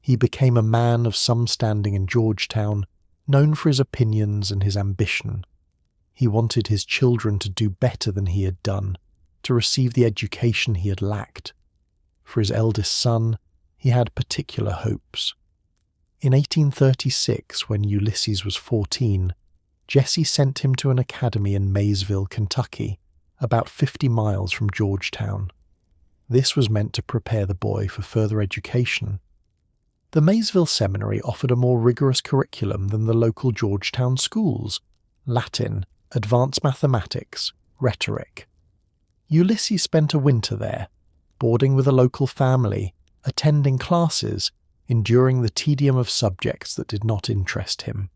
He became a man of some standing in Georgetown, known for his opinions and his ambition. He wanted his children to do better than he had done, to receive the education he had lacked. For his eldest son, he had particular hopes. In 1836, when Ulysses was 14, Jesse sent him to an academy in Maysville, Kentucky, about 50 miles from Georgetown. This was meant to prepare the boy for further education. The Maysville Seminary offered a more rigorous curriculum than the local Georgetown schools: Latin, advanced mathematics, rhetoric. Ulysses spent a winter there, boarding with a local family, attending classes, enduring the tedium of subjects that did not interest him.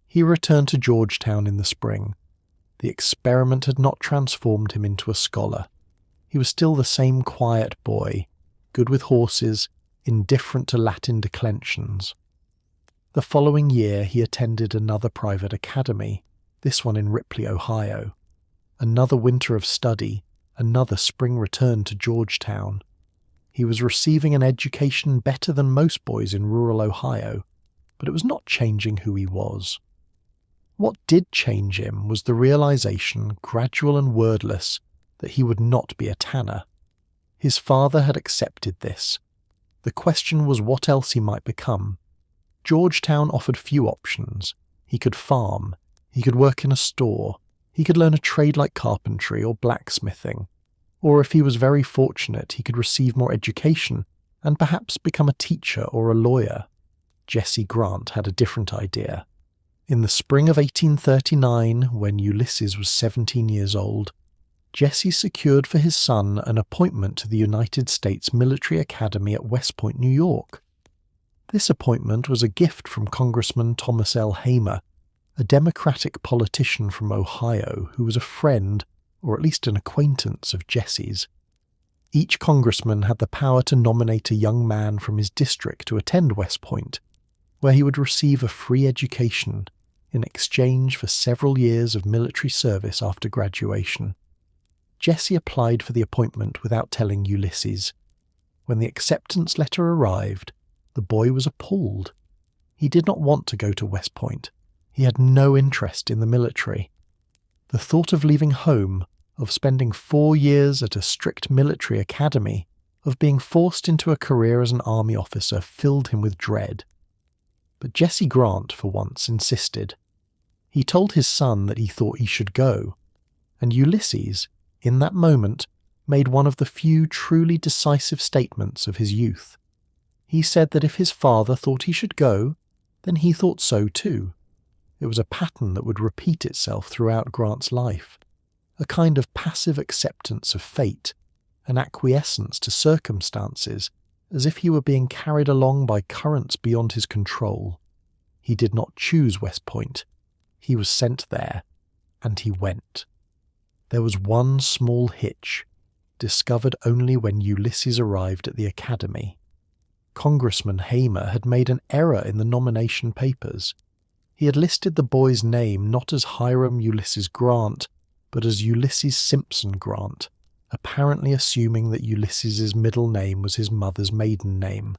He returned to Georgetown in the spring. The experiment had not transformed him into a scholar. He was still the same quiet boy, good with horses, indifferent to Latin declensions. The following year he attended another private academy, this one in Ripley, Ohio. Another winter of study, another spring return to Georgetown. He was receiving an education better than most boys in rural Ohio, but it was not changing who he was. What did change him was the realization, gradual and wordless, that he would not be a tanner. His father had accepted this. The question was what else he might become. Georgetown offered few options. He could farm, he could work in a store, he could learn a trade like carpentry or blacksmithing, or if he was very fortunate he could receive more education and perhaps become a teacher or a lawyer. Jesse Grant had a different idea. In the spring of 1839, when Ulysses was 17 years old, Jesse secured for his son an appointment to the United States Military Academy at West Point, New York. This appointment was a gift from Congressman Thomas L. Hamer, a Democratic politician from Ohio who was a friend, or at least an acquaintance, of Jesse's. Each congressman had the power to nominate a young man from his district to attend West Point, where he would receive a free education in exchange for several years of military service after graduation. Jesse applied for the appointment without telling Ulysses. When the acceptance letter arrived, the boy was appalled. He did not want to go to West Point. He had no interest in the military. The thought of leaving home, of spending 4 years at a strict military academy, of being forced into a career as an army officer filled him with dread. But Jesse Grant, for once, insisted. He told his son that he thought he should go, and Ulysses, in that moment, made one of the few truly decisive statements of his youth. He said that if his father thought he should go, then he thought so too. It was a pattern that would repeat itself throughout Grant's life, a kind of passive acceptance of fate, an acquiescence to circumstances, as if he were being carried along by currents beyond his control. He did not choose West Point. He was sent there, and he went. There was one small hitch, discovered only when Ulysses arrived at the academy. Congressman Hamer had made an error in the nomination papers. He had listed the boy's name not as Hiram Ulysses Grant, but as Ulysses Simpson Grant, apparently assuming that Ulysses's middle name was his mother's maiden name.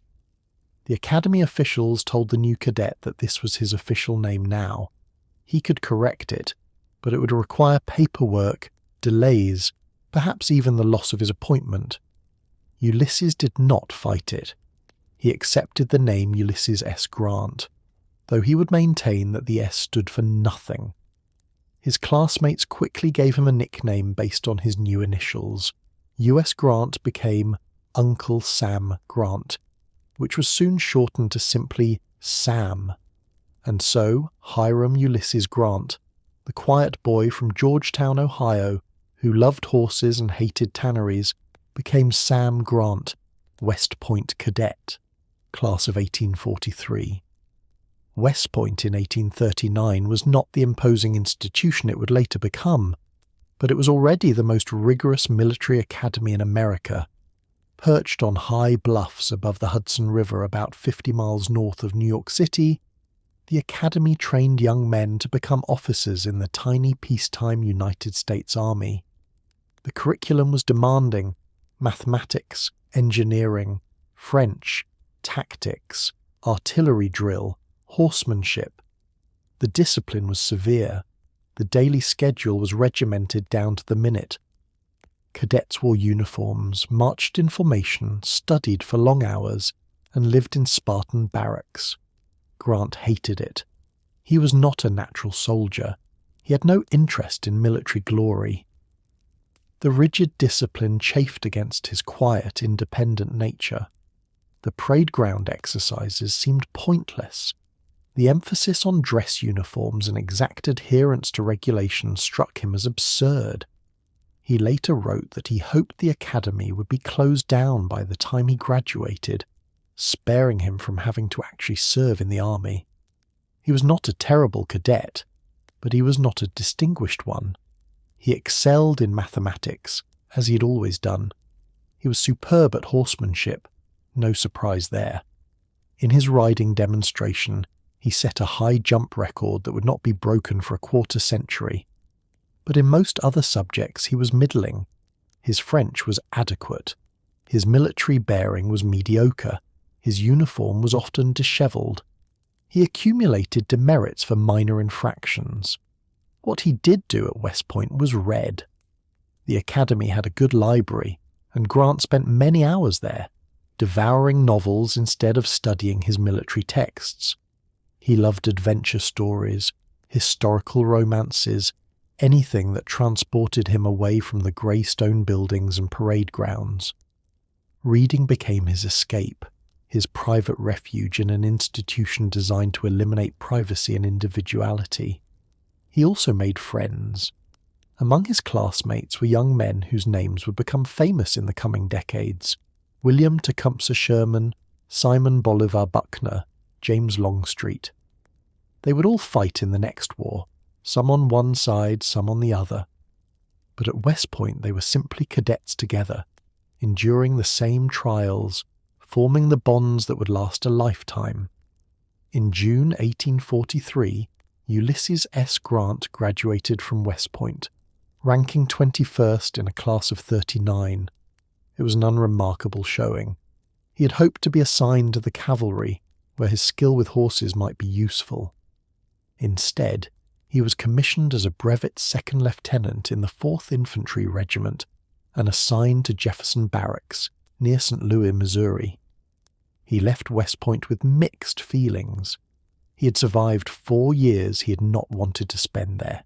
The academy officials told the new cadet that this was his official name now. He could correct it, but it would require paperwork, delays, perhaps even the loss of his appointment. Ulysses did not fight it. He accepted the name Ulysses S. Grant, though he would maintain that the S stood for nothing. His classmates quickly gave him a nickname based on his new initials. U.S. Grant became Uncle Sam Grant, which was soon shortened to simply Sam. And so Hiram Ulysses Grant, the quiet boy from Georgetown, Ohio, who loved horses and hated tanneries, became Sam Grant, West Point cadet, class of 1843. West Point in 1839 was not the imposing institution it would later become, but it was already the most rigorous military academy in America. Perched on high bluffs above the Hudson River about 50 miles north of New York City, the academy trained young men to become officers in the tiny peacetime United States Army. The curriculum was demanding: mathematics, engineering, French, tactics, artillery drill, horsemanship. The discipline was severe. The daily schedule was regimented down to the minute. Cadets wore uniforms, marched in formation, studied for long hours, and lived in Spartan barracks. Grant hated it. He was not a natural soldier. He had no interest in military glory. The rigid discipline chafed against his quiet, independent nature. The parade ground exercises seemed pointless. The emphasis on dress uniforms and exact adherence to regulations struck him as absurd. He later wrote that he hoped the academy would be closed down by the time he graduated, sparing him from having to actually serve in the army. He was not a terrible cadet, but he was not a distinguished one. He excelled in mathematics, as he had always done. He was superb at horsemanship, no surprise there. In his riding demonstration, he set a high jump record that would not be broken for a quarter century. but in most other subjects he was middling. His French was adequate. His military bearing was mediocre. His uniform was often dishevelled. He accumulated demerits for minor infractions. What he did do at West Point was read. The academy had a good library, and Grant spent many hours there, devouring novels instead of studying his military texts. He loved adventure stories, historical romances, anything that transported him away from the grey stone buildings and parade grounds. Reading became his escape, his private refuge in an institution designed to eliminate privacy and individuality. He also made friends. Among his classmates were young men whose names would become famous in the coming decades: William Tecumseh Sherman, Simon Bolivar Buckner, James Longstreet. They would all fight in the next war, some on one side, some on the other. But at West Point they were simply cadets together, enduring the same trials, forming the bonds that would last a lifetime. In June 1843, Ulysses S. Grant graduated from West Point, ranking 21st in a class of 39. It was an unremarkable showing. He had hoped to be assigned to the cavalry, where his skill with horses might be useful. Instead, he was commissioned as a brevet second lieutenant in the 4th Infantry Regiment and assigned to Jefferson Barracks, near St. Louis, Missouri. He left West Point with mixed feelings. He had survived 4 years he had not wanted to spend there.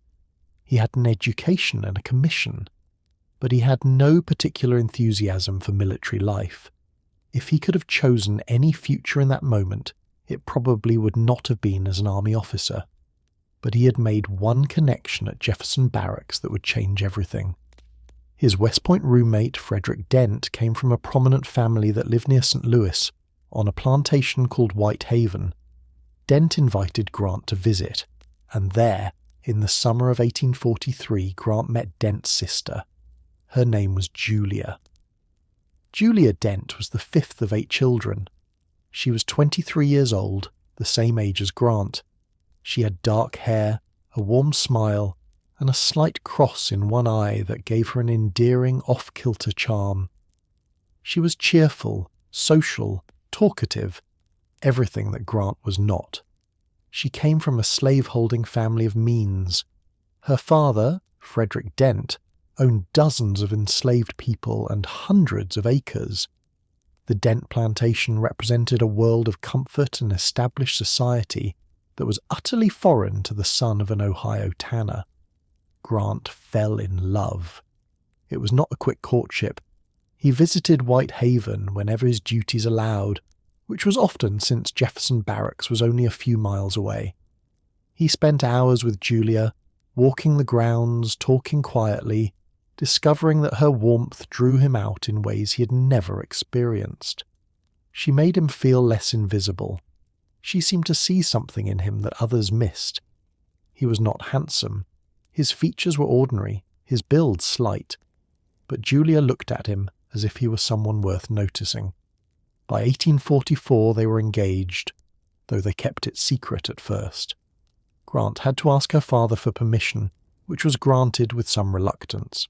He had an education and a commission, but he had no particular enthusiasm for military life. If he could have chosen any future in that moment, it probably would not have been as an army officer. But he had made one connection at Jefferson Barracks that would change everything. His West Point roommate, Frederick Dent, came from a prominent family that lived near St. Louis, on a plantation called White Haven. Dent invited Grant to visit, and there, in the summer of 1843, Grant met Dent's sister. Her name was Julia. Julia Dent was the 5th of 8 children. She was 23 years old, the same age as Grant. She had dark hair, a warm smile, and a slight cross in one eye that gave her an endearing off-kilter charm. She was cheerful, social, talkative, everything that Grant was not. She came from a slave-holding family of means. Her father, Frederick Dent, owned dozens of enslaved people and hundreds of acres. The Dent plantation represented a world of comfort and established society that was utterly foreign to the son of an Ohio tanner. Grant fell in love. It was not a quick courtship. He visited White Haven whenever his duties allowed, which was often since Jefferson Barracks was only a few miles away. He spent hours with Julia, walking the grounds, talking quietly, discovering that her warmth drew him out in ways he had never experienced. She made him feel less invisible. She seemed to see something in him that others missed. He was not handsome. His features were ordinary, his build slight. But Julia looked at him as if he were someone worth noticing. By 1844 they were engaged, though they kept it secret at first. Grant had to ask her father for permission, which was granted with some reluctance.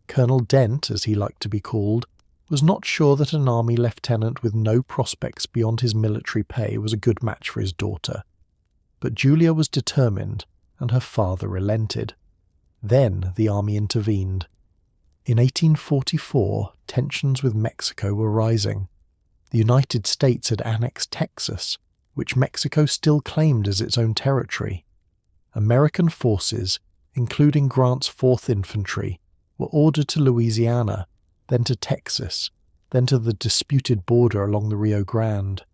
Colonel Dent, as he liked to be called, was not sure that an army lieutenant with no prospects beyond his military pay was a good match for his daughter. But Julia was determined, and her father relented. Then the army intervened. In 1844, tensions with Mexico were rising. The United States had annexed Texas, which Mexico still claimed as its own territory. American forces, including Grant's 4th Infantry, were ordered to Louisiana, then to Texas, then to the disputed border along the Rio Grande.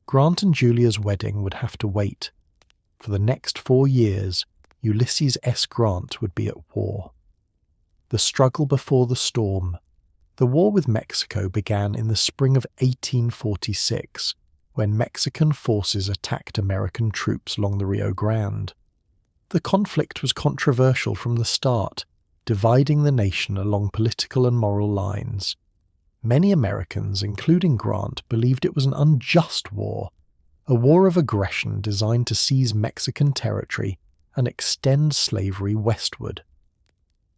Grant and Julia's wedding would have to wait. For the next 4 years, Ulysses S. Grant would be at war. The struggle before the storm. The war with Mexico began in the spring of 1846, when Mexican forces attacked American troops along the Rio Grande. The conflict was controversial from the start, dividing the nation along political and moral lines. Many Americans, including Grant, believed it was an unjust war, a war of aggression designed to seize Mexican territory and extend slavery westward.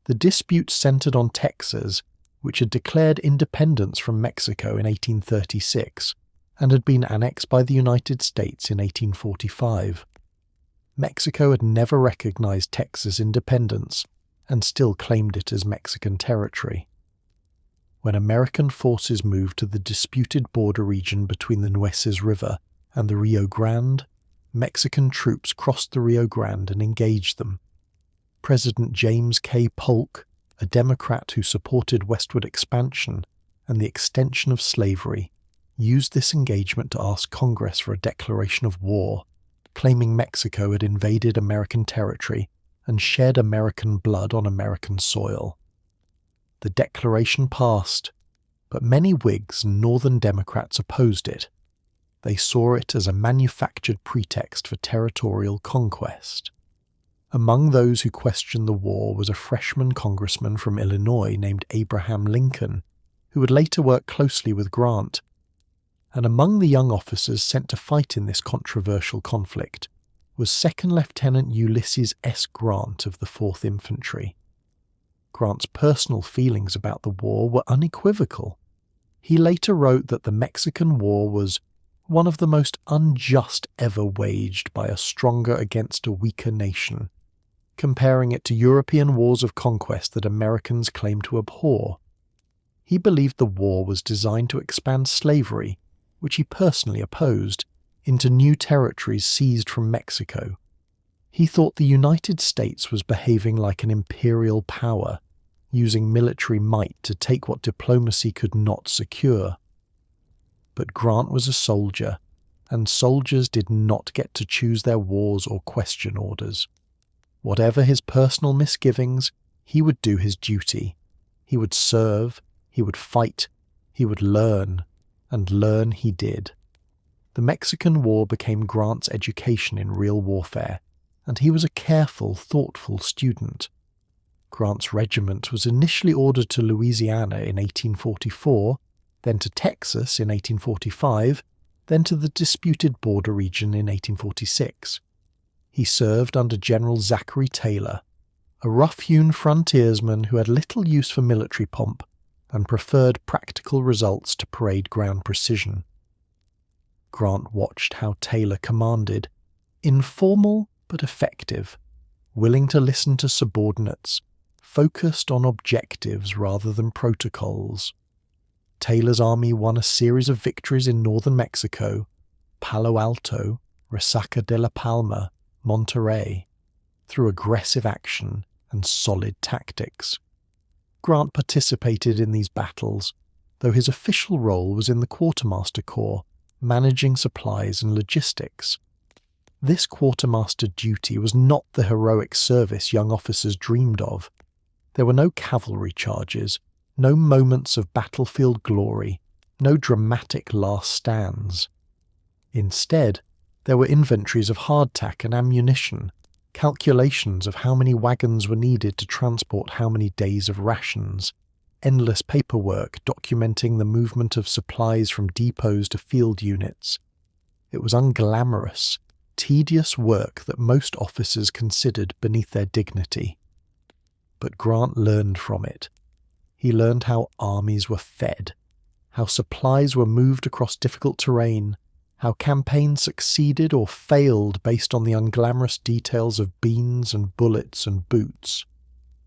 The dispute centered on Texas, which had declared independence from Mexico in 1836 and had been annexed by the United States in 1845. Mexico had never recognized Texas' independence and still claimed it as Mexican territory. When American forces moved to the disputed border region between the Nueces River and the Rio Grande, Mexican troops crossed the Rio Grande and engaged them. President James K. Polk, a Democrat who supported westward expansion and the extension of slavery, used this engagement to ask Congress for a declaration of war, claiming Mexico had invaded American territory and shed American blood on American soil. The declaration passed, but many Whigs and Northern Democrats opposed it. They saw it as a manufactured pretext for territorial conquest. Among those who questioned the war was a freshman congressman from Illinois named Abraham Lincoln, who would later work closely with Grant. And among the young officers sent to fight in this controversial conflict was Second Lieutenant Ulysses S. Grant of the 4th Infantry. Grant's personal feelings about the war were unequivocal. He later wrote that the Mexican War was one of the most unjust ever waged by a stronger against a weaker nation, comparing it to European wars of conquest that Americans claim to abhor. He believed the war was designed to expand slavery, which he personally opposed, into new territories seized from Mexico. He thought the United States was behaving like an imperial power, using military might to take what diplomacy could not secure. But Grant was a soldier, and soldiers did not get to choose their wars or question orders. Whatever his personal misgivings, he would do his duty. He would serve, he would fight, he would learn, and learn he did. The Mexican War became Grant's education in real warfare, and he was a careful, thoughtful student. Grant's regiment was initially ordered to Louisiana in 1844, then to Texas in 1845, then to the disputed border region in 1846. He served under General Zachary Taylor, a rough-hewn frontiersman who had little use for military pomp and preferred practical results to parade ground precision. Grant watched how Taylor commanded, informal but effective, willing to listen to subordinates, focused on objectives rather than protocols. Taylor's army won a series of victories in northern Mexico, Palo Alto, Resaca de la Palma, Monterrey, through aggressive action and solid tactics. Grant participated in these battles, though his official role was in the Quartermaster Corps, managing supplies and logistics. This quartermaster duty was not the heroic service young officers dreamed of. There were no cavalry charges, no moments of battlefield glory, no dramatic last stands. Instead, there were inventories of hardtack and ammunition, calculations of how many wagons were needed to transport how many days of rations, endless paperwork documenting the movement of supplies from depots to field units. It was unglamorous, tedious work that most officers considered beneath their dignity. But Grant learned from it. He learned how armies were fed, how supplies were moved across difficult terrain, how campaigns succeeded or failed based on the unglamorous details of beans and bullets and boots.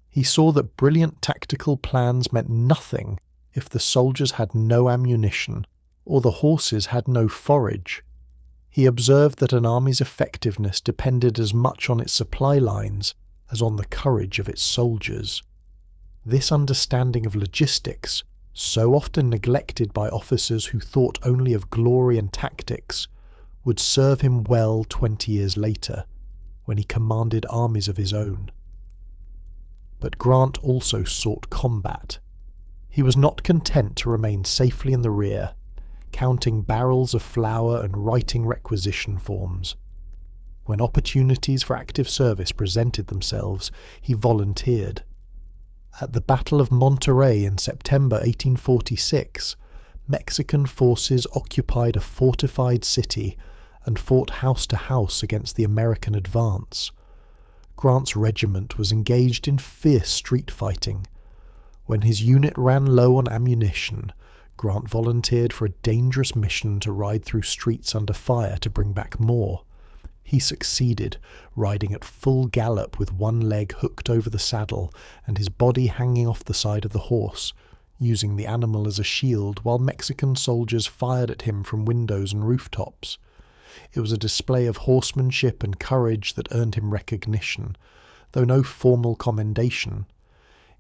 He saw that brilliant tactical plans meant nothing if the soldiers had no ammunition or the horses had no forage. He observed that an army's effectiveness depended as much on its supply lines as on the courage of its soldiers. This understanding of logistics, so often neglected by officers who thought only of glory and tactics, would serve him well 20 years later, when he commanded armies of his own. But Grant also sought combat. He was not content to remain safely in the rear, counting barrels of flour and writing requisition forms. When opportunities for active service presented themselves, he volunteered. At the Battle of Monterrey in September 1846, Mexican forces occupied a fortified city and fought house to house against the American advance. Grant's regiment was engaged in fierce street fighting. When his unit ran low on ammunition, Grant volunteered for a dangerous mission to ride through streets under fire to bring back more. He succeeded, riding at full gallop with one leg hooked over the saddle and his body hanging off the side of the horse, using the animal as a shield while Mexican soldiers fired at him from windows and rooftops. It was a display of horsemanship and courage that earned him recognition, though no formal commendation.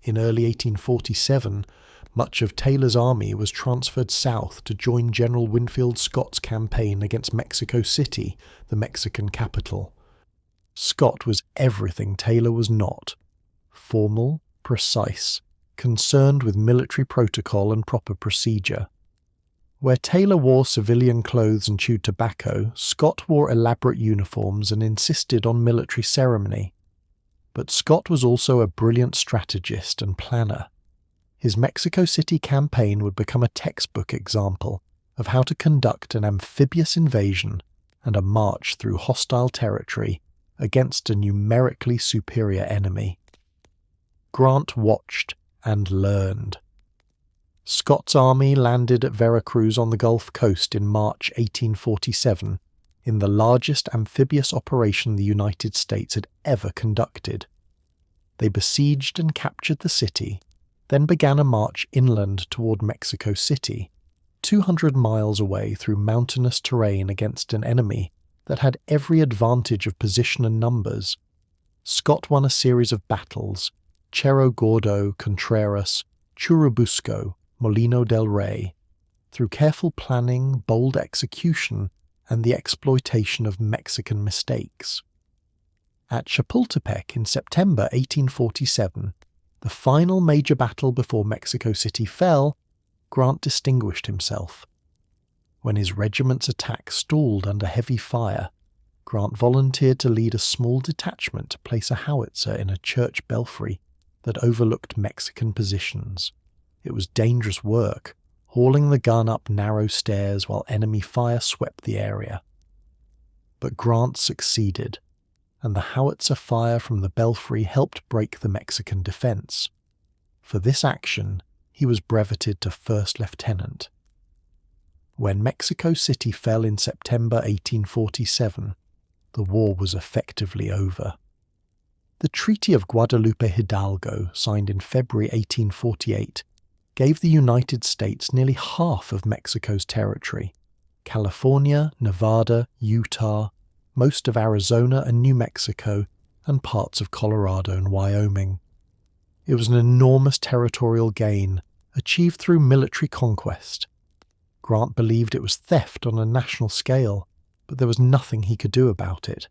In early 1847, much of Taylor's army was transferred south to join General Winfield Scott's campaign against Mexico City, the Mexican capital. Scott was everything Taylor was not: formal, precise, concerned with military protocol and proper procedure. Where Taylor wore civilian clothes and chewed tobacco, Scott wore elaborate uniforms and insisted on military ceremony. But Scott was also a brilliant strategist and planner. His Mexico City campaign would become a textbook example of how to conduct an amphibious invasion and a march through hostile territory against a numerically superior enemy. Grant watched and learned. Scott's army landed at Veracruz on the Gulf Coast in March 1847, in the largest amphibious operation the United States had ever conducted. They besieged and captured the city, then began a march inland toward Mexico City, 200 miles away through mountainous terrain against an enemy that had every advantage of position and numbers. Scott won a series of battles: Cerro Gordo, Contreras, Churubusco, Molino del Rey, through careful planning, bold execution, and the exploitation of Mexican mistakes. At Chapultepec in September 1847, the final major battle before Mexico City fell, Grant distinguished himself. When his regiment's attack stalled under heavy fire, Grant volunteered to lead a small detachment to place a howitzer in a church belfry that overlooked Mexican positions. It was dangerous work, hauling the gun up narrow stairs while enemy fire swept the area. But Grant succeeded, and the howitzer fire from the belfry helped break the Mexican defense. For this action, he was breveted to first lieutenant. When Mexico City fell in September 1847, the war was effectively over. The Treaty of Guadalupe Hidalgo, signed in February 1848, gave the United States nearly half of Mexico's territory: California, Nevada, Utah, most of Arizona and New Mexico, and parts of Colorado and Wyoming. It was an enormous territorial gain, achieved through military conquest. Grant believed it was theft on a national scale, but there was nothing he could do about it.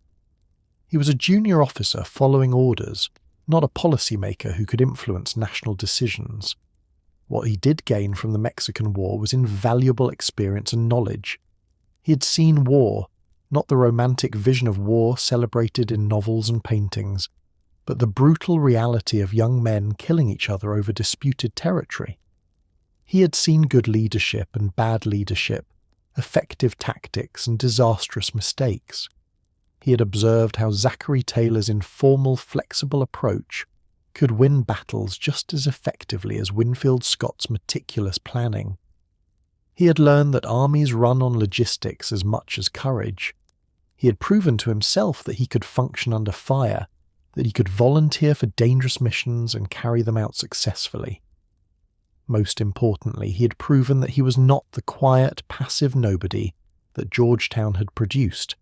He was a junior officer following orders, not a policymaker who could influence national decisions. What he did gain from the Mexican War was invaluable experience and knowledge. He had seen war, not the romantic vision of war celebrated in novels and paintings, but the brutal reality of young men killing each other over disputed territory. He had seen good leadership and bad leadership, effective tactics and disastrous mistakes. He had observed how Zachary Taylor's informal, flexible approach could win battles just as effectively as Winfield Scott's meticulous planning. He had learned that armies run on logistics as much as courage. He had proven to himself that he could function under fire, that he could volunteer for dangerous missions and carry them out successfully. Most importantly, he had proven that he was not the quiet, passive nobody that Georgetown had produced.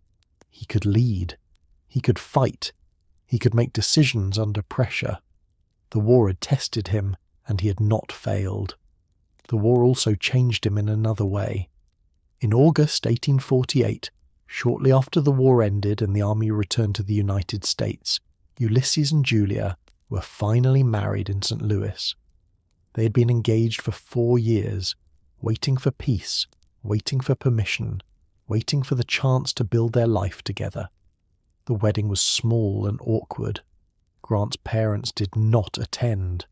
He could lead. He could fight. He could make decisions under pressure. The war had tested him, and he had not failed. The war also changed him in another way. In August 1848, shortly after the war ended and the army returned to the United States, Ulysses and Julia were finally married in St. Louis. They had been engaged for 4 years, waiting for peace, waiting for permission, waiting for the chance to build their life together. The wedding was small and awkward. Grant's parents did not attend.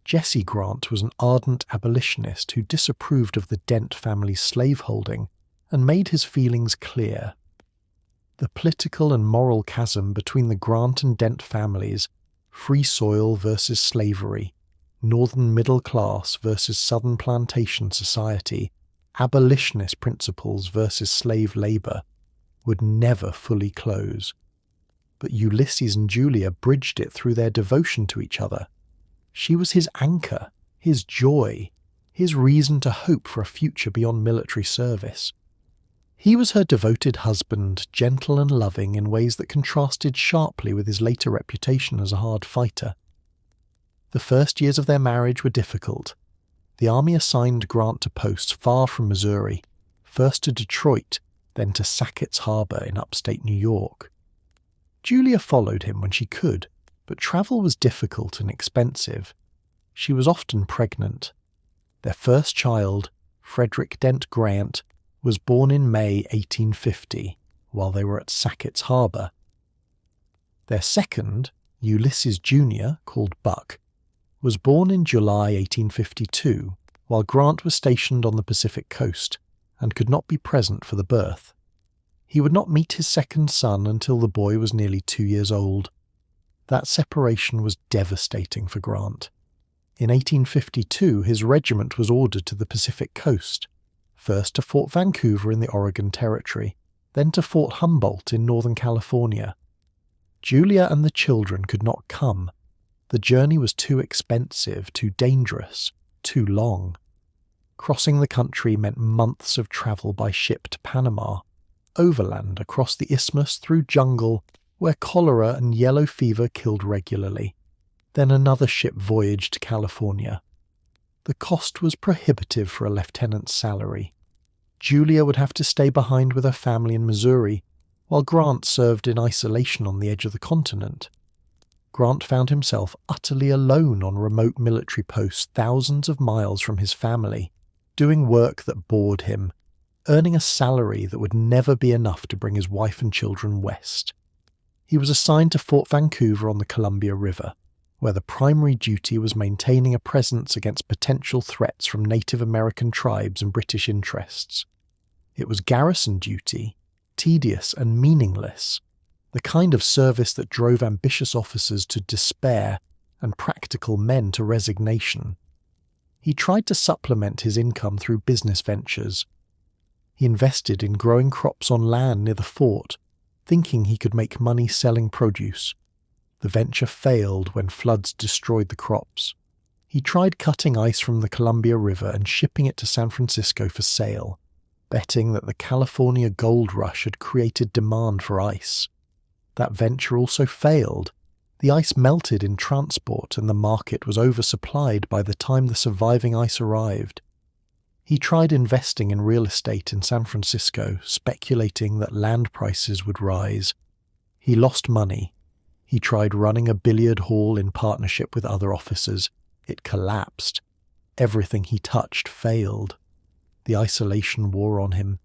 Jesse Grant was an ardent abolitionist who disapproved of the Dent family's slaveholding and made his feelings clear. The political and moral chasm between the Grant and Dent families, free soil versus slavery, northern middle class versus southern plantation society, abolitionist principles versus slave labour, would never fully close. But Ulysses and Julia bridged it through their devotion to each other. She was his anchor, his joy, his reason to hope for a future beyond military service. He was her devoted husband, gentle and loving in ways that contrasted sharply with his later reputation as a hard fighter. The first years of their marriage were difficult. The army assigned Grant to posts far from Missouri, first to Detroit, then to Sackett's Harbor in upstate New York. Julia followed him when she could, but travel was difficult and expensive. She was often pregnant. Their first child, Frederick Dent Grant, was born in May 1850, while they were at Sackett's Harbor. Their second, Ulysses Jr., called Buck, was born in July 1852, while Grant was stationed on the Pacific coast and could not be present for the birth. He would not meet his second son until the boy was nearly 2 years old. That separation was devastating for Grant. In 1852, his regiment was ordered to the Pacific coast, first to Fort Vancouver in the Oregon Territory, then to Fort Humboldt in Northern California. Julia and the children could not come. The journey was too expensive, too dangerous, too long. Crossing the country meant months of travel by ship to Panama, overland across the isthmus through jungle where cholera and yellow fever killed regularly. Then another ship voyage to California. The cost was prohibitive for a lieutenant's salary. Julia would have to stay behind with her family in Missouri, while Grant served in isolation on the edge of the continent. Grant found himself utterly alone on remote military posts thousands of miles from his family, doing work that bored him, earning a salary that would never be enough to bring his wife and children west. He was assigned to Fort Vancouver on the Columbia River, where the primary duty was maintaining a presence against potential threats from Native American tribes and British interests. It was garrison duty, tedious and meaningless, the kind of service that drove ambitious officers to despair and practical men to resignation. He tried to supplement his income through business ventures. He invested in growing crops on land near the fort, thinking he could make money selling produce. The venture failed when floods destroyed the crops. He tried cutting ice from the Columbia River and shipping it to San Francisco for sale, betting that the California gold rush had created demand for ice. That venture also failed. The ice melted in transport and the market was oversupplied by the time the surviving ice arrived. He tried investing in real estate in San Francisco, speculating that land prices would rise. He lost money. He tried running a billiard hall in partnership with other officers. It collapsed. Everything he touched failed. The isolation wore on him.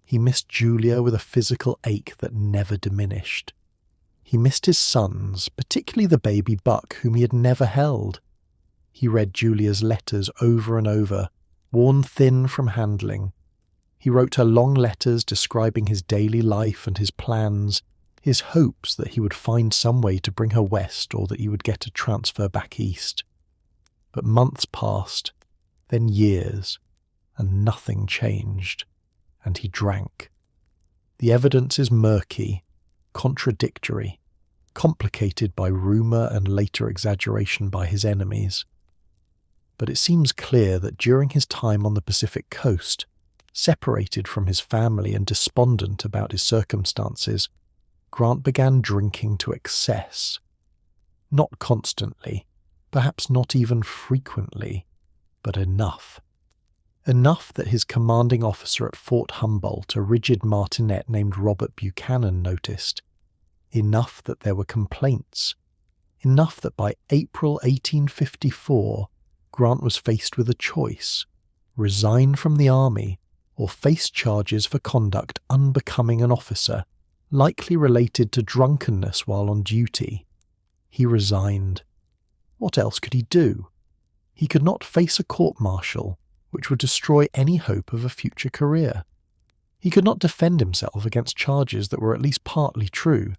He missed Julia with a physical ache that never diminished. He missed his sons, particularly the baby Buck, whom he had never held. He read Julia's letters over and over, worn thin from handling. He wrote her long letters describing his daily life and his plans, his hopes that he would find some way to bring her west or that he would get a transfer back east. But months passed, then years, and nothing changed, and he drank. The evidence is murky, contradictory, complicated by rumour and later exaggeration by his enemies. But it seems clear that during his time on the Pacific coast, separated from his family and despondent about his circumstances, Grant began drinking to excess. Not constantly, perhaps not even frequently, but enough. Enough that his commanding officer at Fort Humboldt, a rigid martinet named Robert Buchanan, noticed. Enough that there were complaints. Enough that by April 1854, Grant was faced with a choice: resign from the army or face charges for conduct unbecoming an officer, likely related to drunkenness while on duty. He resigned. What else could he do? He could not face a court-martial, which would destroy any hope of a future career. He could not defend himself against charges that were at least partly true.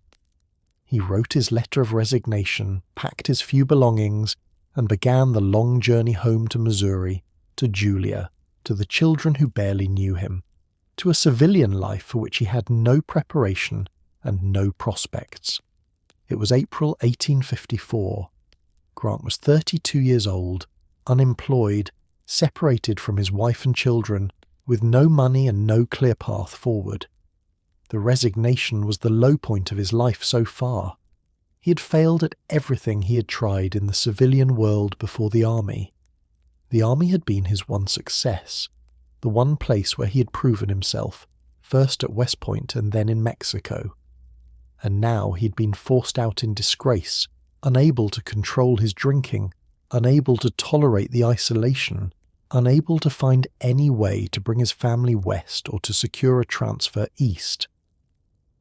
He wrote his letter of resignation, packed his few belongings, and began the long journey home to Missouri, to Julia, to the children who barely knew him, to a civilian life for which he had no preparation and no prospects. It was April 1854. Grant was 32 years old, unemployed, separated from his wife and children, with no money and no clear path forward. The resignation was the low point of his life so far. He had failed at everything he had tried in the civilian world before the army. The army had been his one success, the one place where he had proven himself, first at West Point and then in Mexico. And now he had been forced out in disgrace, unable to control his drinking, unable to tolerate the isolation, unable to find any way to bring his family west or to secure a transfer east.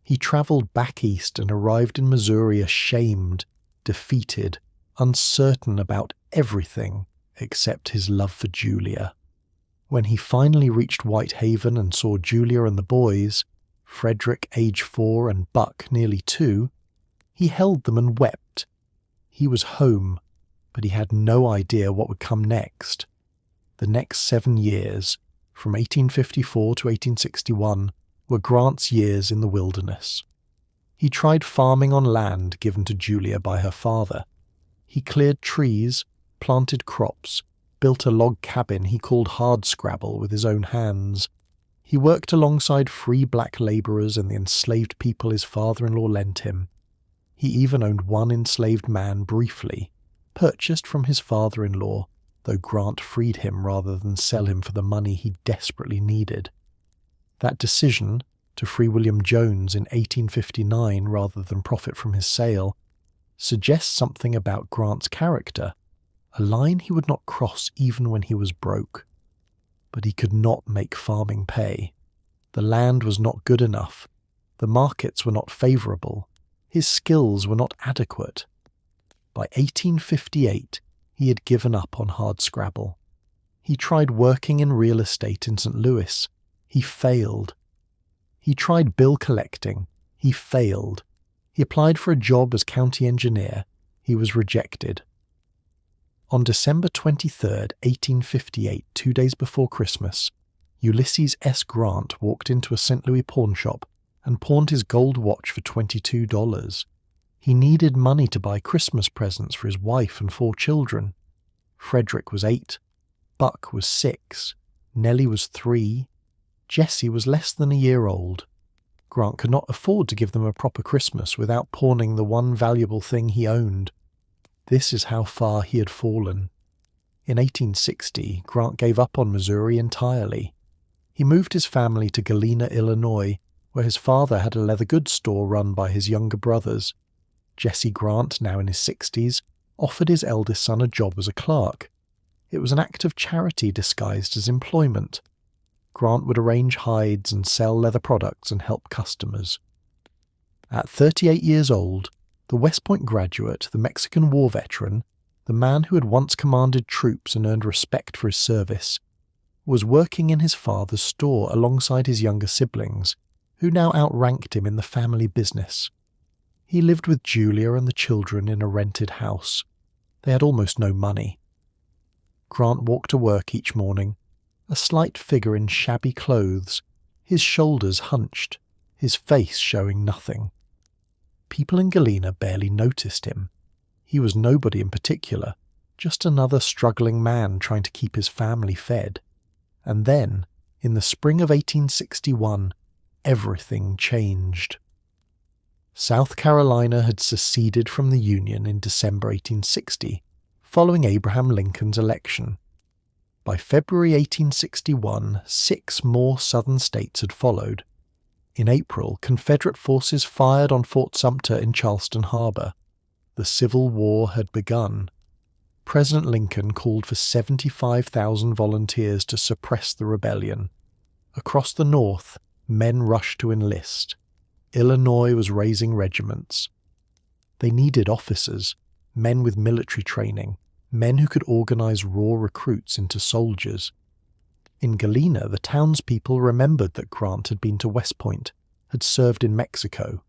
He travelled back east and arrived in Missouri ashamed, defeated, uncertain about everything except his love for Julia. When he finally reached Whitehaven and saw Julia and the boys, Frederick, age 4, and Buck, nearly 2, he held them and wept. He was home, but he had no idea what would come next. The next 7 years, from 1854 to 1861, were Grant's years in the wilderness. He tried farming on land given to Julia by her father. He cleared trees, planted crops, built a log cabin he called hardscrabble with his own hands. He worked alongside free black labourers and the enslaved people his father-in-law lent him. He even owned one enslaved man briefly, purchased from his father-in-law, though Grant freed him rather than sell him for the money he desperately needed. That decision, to free William Jones in 1859 rather than profit from his sale, suggests something about Grant's character, a line he would not cross even when he was broke. But he could not make farming pay. The land was not good enough. The markets were not favourable. His skills were not adequate. By 1858, he had given up on hardscrabble. He tried working in real estate in St. Louis. He failed. He tried bill collecting. He failed. He applied for a job as county engineer. He was rejected. On December 23, 1858, 2 days before Christmas, Ulysses S. Grant walked into a St. Louis pawnshop and pawned his gold watch for $22. He needed money to buy Christmas presents for his wife and 4 children. Frederick was 8, Buck was 6, Nellie was 3, Jessie was less than a year old. Grant could not afford to give them a proper Christmas without pawning the one valuable thing he owned. This is how far he had fallen. In 1860, Grant gave up on Missouri entirely. He moved his family to Galena, Illinois, where his father had a leather goods store run by his younger brothers. Jesse Grant, now in his 60s, offered his eldest son a job as a clerk. It was an act of charity disguised as employment. Grant would arrange hides and sell leather products and help customers. At 38 years old, the West Point graduate, the Mexican War veteran, the man who had once commanded troops and earned respect for his service, was working in his father's store alongside his younger siblings, who now outranked him in the family business. He lived with Julia and the children in a rented house. They had almost no money. Grant walked to work each morning, a slight figure in shabby clothes, his shoulders hunched, his face showing nothing. People in Galena barely noticed him. He was nobody in particular, just another struggling man trying to keep his family fed. And then, in the spring of 1861, everything changed. South Carolina had seceded from the Union in December 1860, following Abraham Lincoln's election. By February 1861, 6 more southern states had followed. In April, Confederate forces fired on Fort Sumter in Charleston Harbor. The Civil War had begun. President Lincoln called for 75,000 volunteers to suppress the rebellion. Across the North, men rushed to enlist. Illinois was raising regiments. They needed officers, men with military training, men who could organize raw recruits into soldiers. In Galena, the townspeople remembered that Grant had been to West Point, had served in Mexico.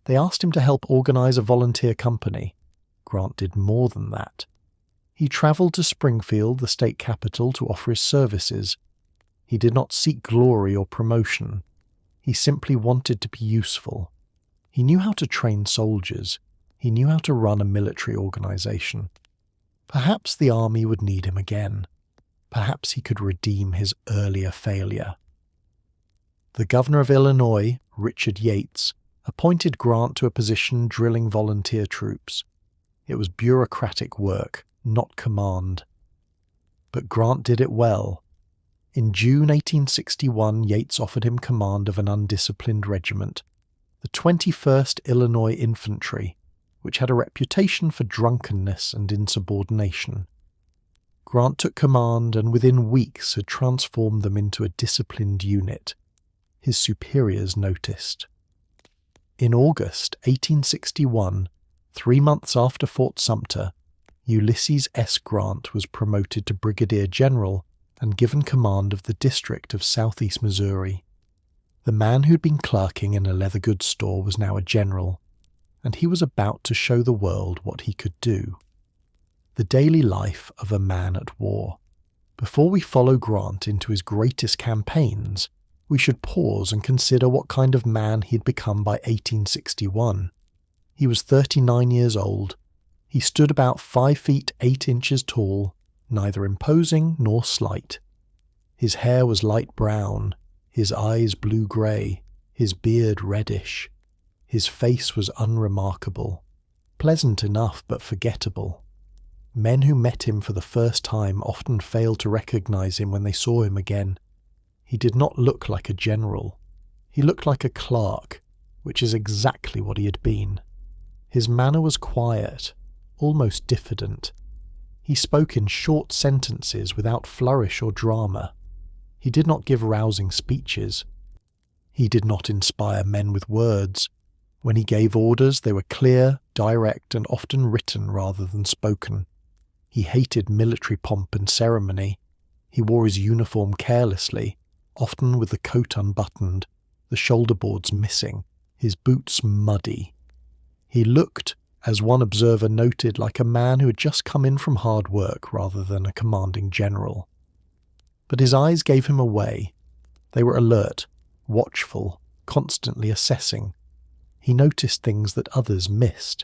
They asked him to help organize a volunteer company. Grant did more than that. He traveled to Springfield, the state capital, to offer his services. He did not seek glory or promotion. He simply wanted to be useful. He knew how to train soldiers. He knew how to run a military organization. Perhaps the army would need him again. Perhaps he could redeem his earlier failure. The governor of Illinois, Richard Yates, appointed Grant to a position drilling volunteer troops. It was bureaucratic work, not command. But Grant did it well. In June 1861, Yates offered him command of an undisciplined regiment, the 21st Illinois Infantry, which had a reputation for drunkenness and insubordination. Grant took command and within weeks had transformed them into a disciplined unit. His superiors noticed. In August 1861, 3 months after Fort Sumter, Ulysses S. Grant was promoted to brigadier general and given command of the district of southeast Missouri. The man who'd been clerking in a leather goods store was now a general, and he was about to show the world what he could do. The daily life of a man at war. Before we follow Grant into his greatest campaigns, we should pause and consider what kind of man he'd become by 1861. He was 39 years old. He stood about 5 feet 8 inches tall, neither imposing nor slight. His hair was light brown, his eyes blue-grey, his beard reddish. His face was unremarkable, pleasant enough but forgettable. Men who met him for the first time often failed to recognize him when they saw him again. He did not look like a general. He looked like a clerk, which is exactly what he had been. His manner was quiet, almost diffident. He spoke in short sentences without flourish or drama. He did not give rousing speeches. He did not inspire men with words. When he gave orders, they were clear, direct, and often written rather than spoken. He hated military pomp and ceremony. He wore his uniform carelessly, often with the coat unbuttoned, the shoulder boards missing, his boots muddy. He looked, as one observer noted, like a man who had just come in from hard work rather than a commanding general. But his eyes gave him away. They were alert, watchful, constantly assessing. He noticed things that others missed.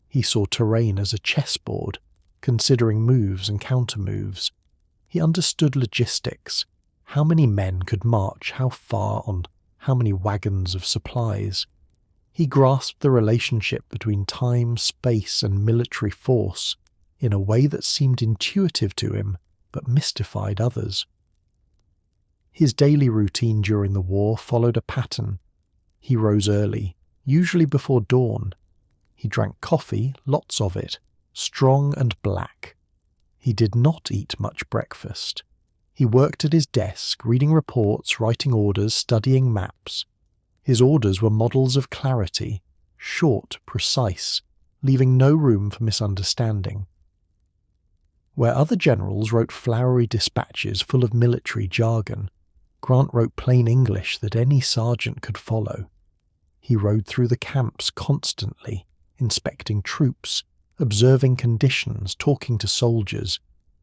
He saw terrain as a chessboard, considering moves and counter-moves. He understood logistics. How many men could march how far on how many wagons of supplies? He grasped the relationship between time, space, and military force in a way that seemed intuitive to him, but mystified others. His daily routine during the war followed a pattern. He rose early, usually before dawn. He drank coffee, lots of it, strong and black. He did not eat much breakfast. He worked at his desk, reading reports, writing orders, studying maps. His orders were models of clarity, short, precise, leaving no room for misunderstanding. Where other generals wrote flowery dispatches full of military jargon, Grant wrote plain English that any sergeant could follow. He rode through the camps constantly, inspecting troops, observing conditions, talking to soldiers.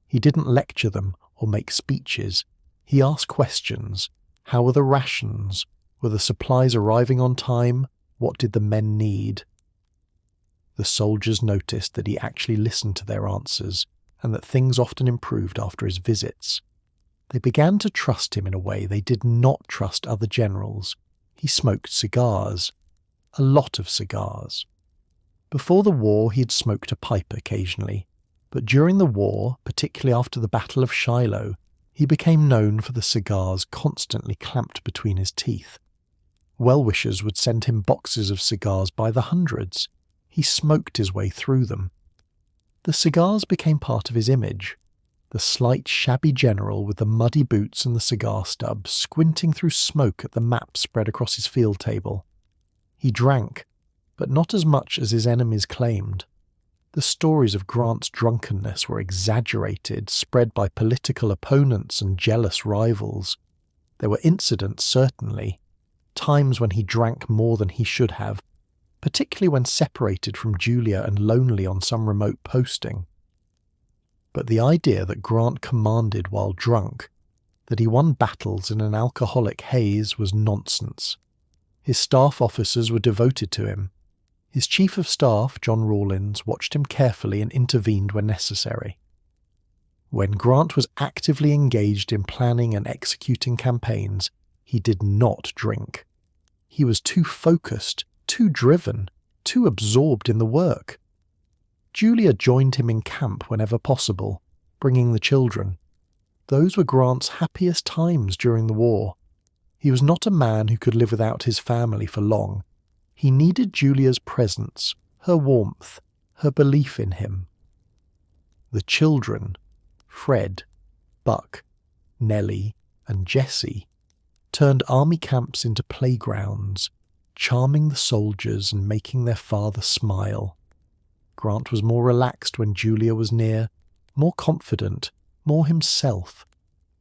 He didn't lecture them or make speeches. He asked questions. How were the rations? Were the supplies arriving on time? What did the men need? The soldiers noticed that he actually listened to their answers, and that things often improved after his visits. They began to trust him in a way they did not trust other generals. He smoked cigars. A lot of cigars. Before the war he had smoked a pipe occasionally, but during the war, particularly after the Battle of Shiloh, he became known for the cigars constantly clamped between his teeth. Well-wishers would send him boxes of cigars by the hundreds. He smoked his way through them. The cigars became part of his image. The slight, shabby general with the muddy boots and the cigar stub, squinting through smoke at the map spread across his field table. He drank, but not as much as his enemies claimed. The stories of Grant's drunkenness were exaggerated, spread by political opponents and jealous rivals. There were incidents, certainly, times when he drank more than he should have, particularly when separated from Julia and lonely on some remote posting. But the idea that Grant commanded while drunk, that he won battles in an alcoholic haze, was nonsense. His staff officers were devoted to him. His chief of staff, John Rawlins, watched him carefully and intervened when necessary. When Grant was actively engaged in planning and executing campaigns, he did not drink. He was too focused, too driven, too absorbed in the work. Julia joined him in camp whenever possible, bringing the children. Those were Grant's happiest times during the war. He was not a man who could live without his family for long. He needed Julia's presence, her warmth, her belief in him. The children, Fred, Buck, Nellie, and Jessie, turned army camps into playgrounds, charming the soldiers and making their father smile. Grant was more relaxed when Julia was near, more confident, more himself.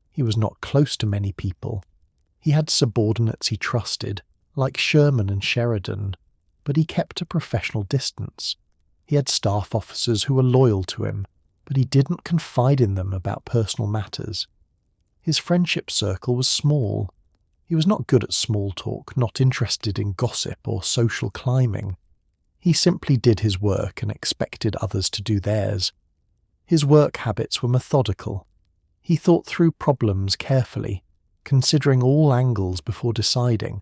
He was not close to many people. He had subordinates he trusted, like Sherman and Sheridan, but he kept a professional distance. He had staff officers who were loyal to him, but he didn't confide in them about personal matters. His friendship circle was small. He was not good at small talk, not interested in gossip or social climbing. He simply did his work and expected others to do theirs. His work habits were methodical. He thought through problems carefully, considering all angles before deciding.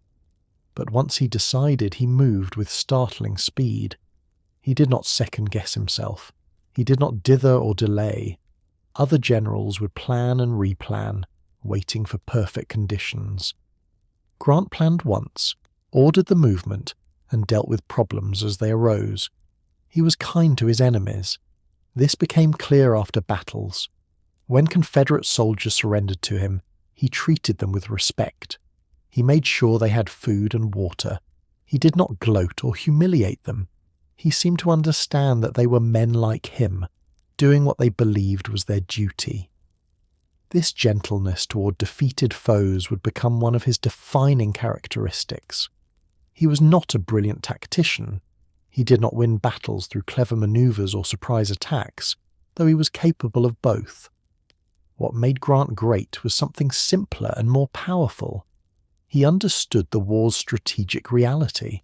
But once he decided, he moved with startling speed. He did not second-guess himself. He did not dither or delay. Other generals would plan and replan, waiting for perfect conditions. Grant planned once, ordered the movement, and dealt with problems as they arose. He was kind to his enemies. This became clear after battles. When Confederate soldiers surrendered to him, he treated them with respect. He made sure they had food and water. He did not gloat or humiliate them. He seemed to understand that they were men like him, doing what they believed was their duty. This gentleness toward defeated foes would become one of his defining characteristics. He was not a brilliant tactician. He did not win battles through clever maneuvers or surprise attacks, though he was capable of both. What made Grant great was something simpler and more powerful. He understood the war's strategic reality.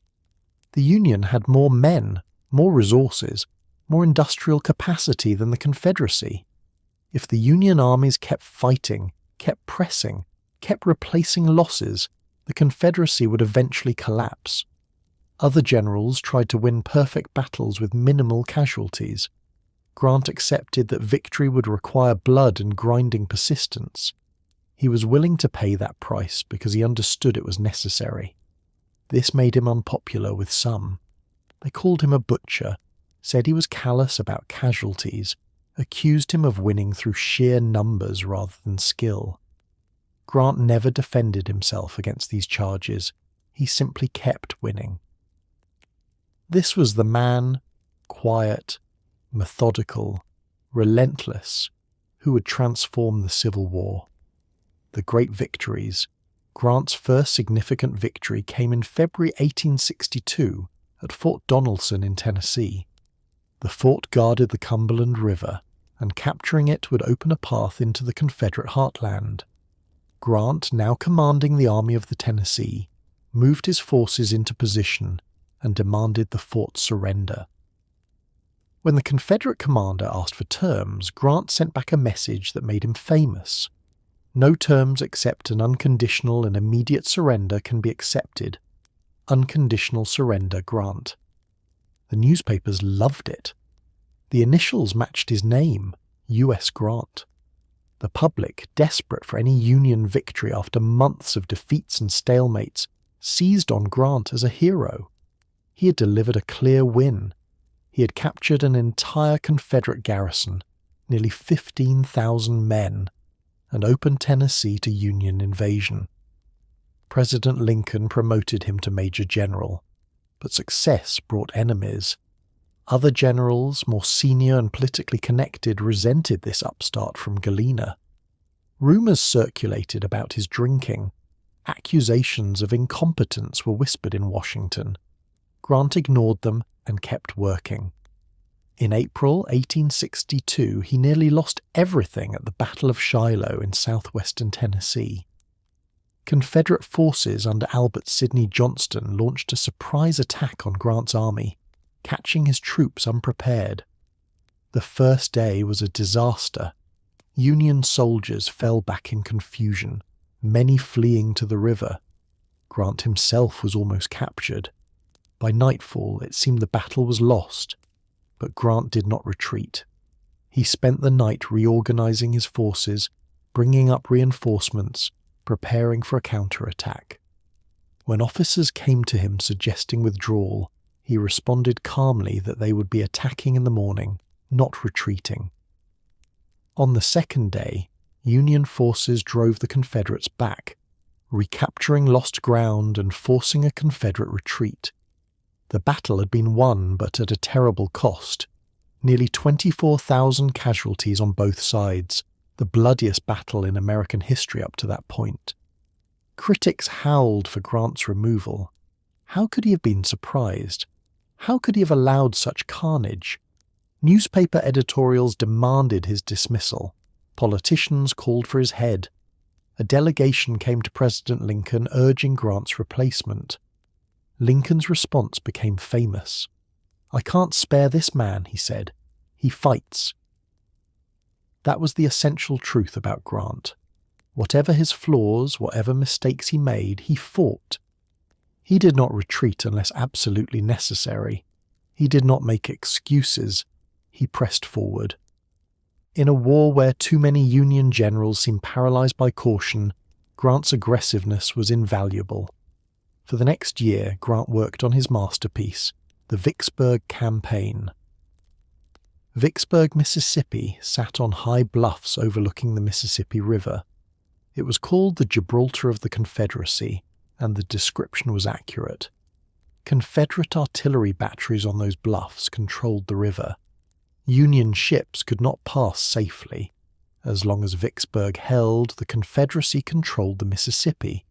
The Union had more men, more resources, more industrial capacity than the Confederacy. If the Union armies kept fighting, kept pressing, kept replacing losses, the Confederacy would eventually collapse. Other generals tried to win perfect battles with minimal casualties. Grant accepted that victory would require blood and grinding persistence. He was willing to pay that price because he understood it was necessary. This made him unpopular with some. They called him a butcher, said he was callous about casualties, accused him of winning through sheer numbers rather than skill. Grant never defended himself against these charges. He simply kept winning. This was the man, quiet, methodical, relentless, who would transform the Civil War. The Great Victories. Grant's first significant victory came in February 1862 at Fort Donelson in Tennessee. The fort guarded the Cumberland River, and capturing it would open a path into the Confederate heartland. Grant, now commanding the Army of the Tennessee, moved his forces into position and demanded the fort's surrender. When the Confederate commander asked for terms, Grant sent back a message that made him famous. No terms except an unconditional and immediate surrender can be accepted. Unconditional surrender, Grant. The newspapers loved it. The initials matched his name, U.S. Grant. The public, desperate for any Union victory after months of defeats and stalemates, seized on Grant as a hero. He had delivered a clear win. He had captured an entire Confederate garrison, nearly 15,000 men, and opened Tennessee to Union invasion. President Lincoln promoted him to Major General, but success brought enemies. Other generals, more senior and politically connected, resented this upstart from Galena. Rumours circulated about his drinking. Accusations of incompetence were whispered in Washington. Grant ignored them and kept working. In April 1862, he nearly lost everything at the Battle of Shiloh in southwestern Tennessee. Confederate forces under Albert Sidney Johnston launched a surprise attack on Grant's army, catching his troops unprepared. The first day was a disaster. Union soldiers fell back in confusion, many fleeing to the river. Grant himself was almost captured. By nightfall, it seemed the battle was lost, but Grant did not retreat. He spent the night reorganizing his forces, bringing up reinforcements, preparing for a counterattack. When officers came to him suggesting withdrawal, he responded calmly that they would be attacking in the morning, not retreating. On the second day, Union forces drove the Confederates back, recapturing lost ground and forcing a Confederate retreat. The battle had been won, but at a terrible cost. Nearly 24,000 casualties on both sides, the bloodiest battle in American history up to that point. Critics howled for Grant's removal. How could he have been surprised? How could he have allowed such carnage? Newspaper editorials demanded his dismissal. Politicians called for his head. A delegation came to President Lincoln urging Grant's replacement. Lincoln's response became famous. "I can't spare this man," he said. "He fights." That was the essential truth about Grant. Whatever his flaws, whatever mistakes he made, he fought. He did not retreat unless absolutely necessary. He did not make excuses. He pressed forward. In a war where too many Union generals seemed paralyzed by caution, Grant's aggressiveness was invaluable. For the next year, Grant worked on his masterpiece, the Vicksburg Campaign. Vicksburg, Mississippi, sat on high bluffs overlooking the Mississippi River. It was called the Gibraltar of the Confederacy, and the description was accurate. Confederate artillery batteries on those bluffs controlled the river. Union ships could not pass safely. As long as Vicksburg held, the Confederacy controlled the Mississippi,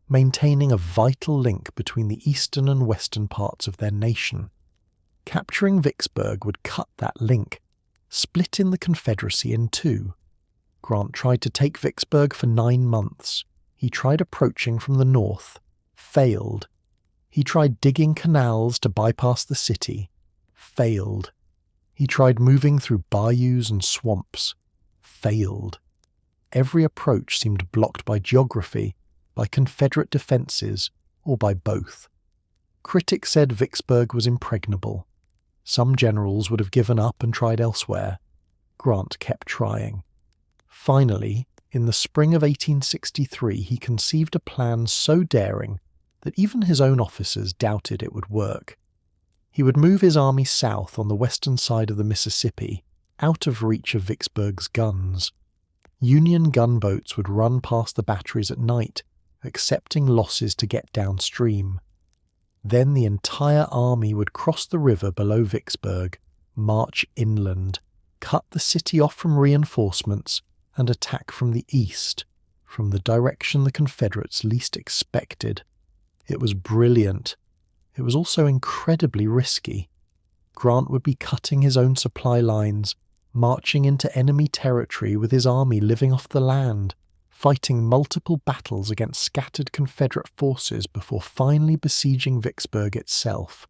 maintaining a vital link between the eastern and western parts of their nation. Capturing Vicksburg would cut that link, splitting the Confederacy in two. Grant tried to take Vicksburg for 9 months. He tried approaching from the north, failed. He tried digging canals to bypass the city, failed. He tried moving through bayous and swamps, failed. Every approach seemed blocked by geography, by Confederate defences, or by both. Critics said Vicksburg was impregnable. Some generals would have given up and tried elsewhere. Grant kept trying. Finally, in the spring of 1863, he conceived a plan so daring that even his own officers doubted it would work. He would move his army south on the western side of the Mississippi, out of reach of Vicksburg's guns. Union gunboats would run past the batteries at night, accepting losses to get downstream. Then the entire army would cross the river below Vicksburg, march inland, cut the city off from reinforcements, and attack from the east, from the direction the Confederates least expected. It was brilliant. It was also incredibly risky. Grant would be cutting his own supply lines, marching into enemy territory with his army living off the land, fighting multiple battles against scattered Confederate forces before finally besieging Vicksburg itself.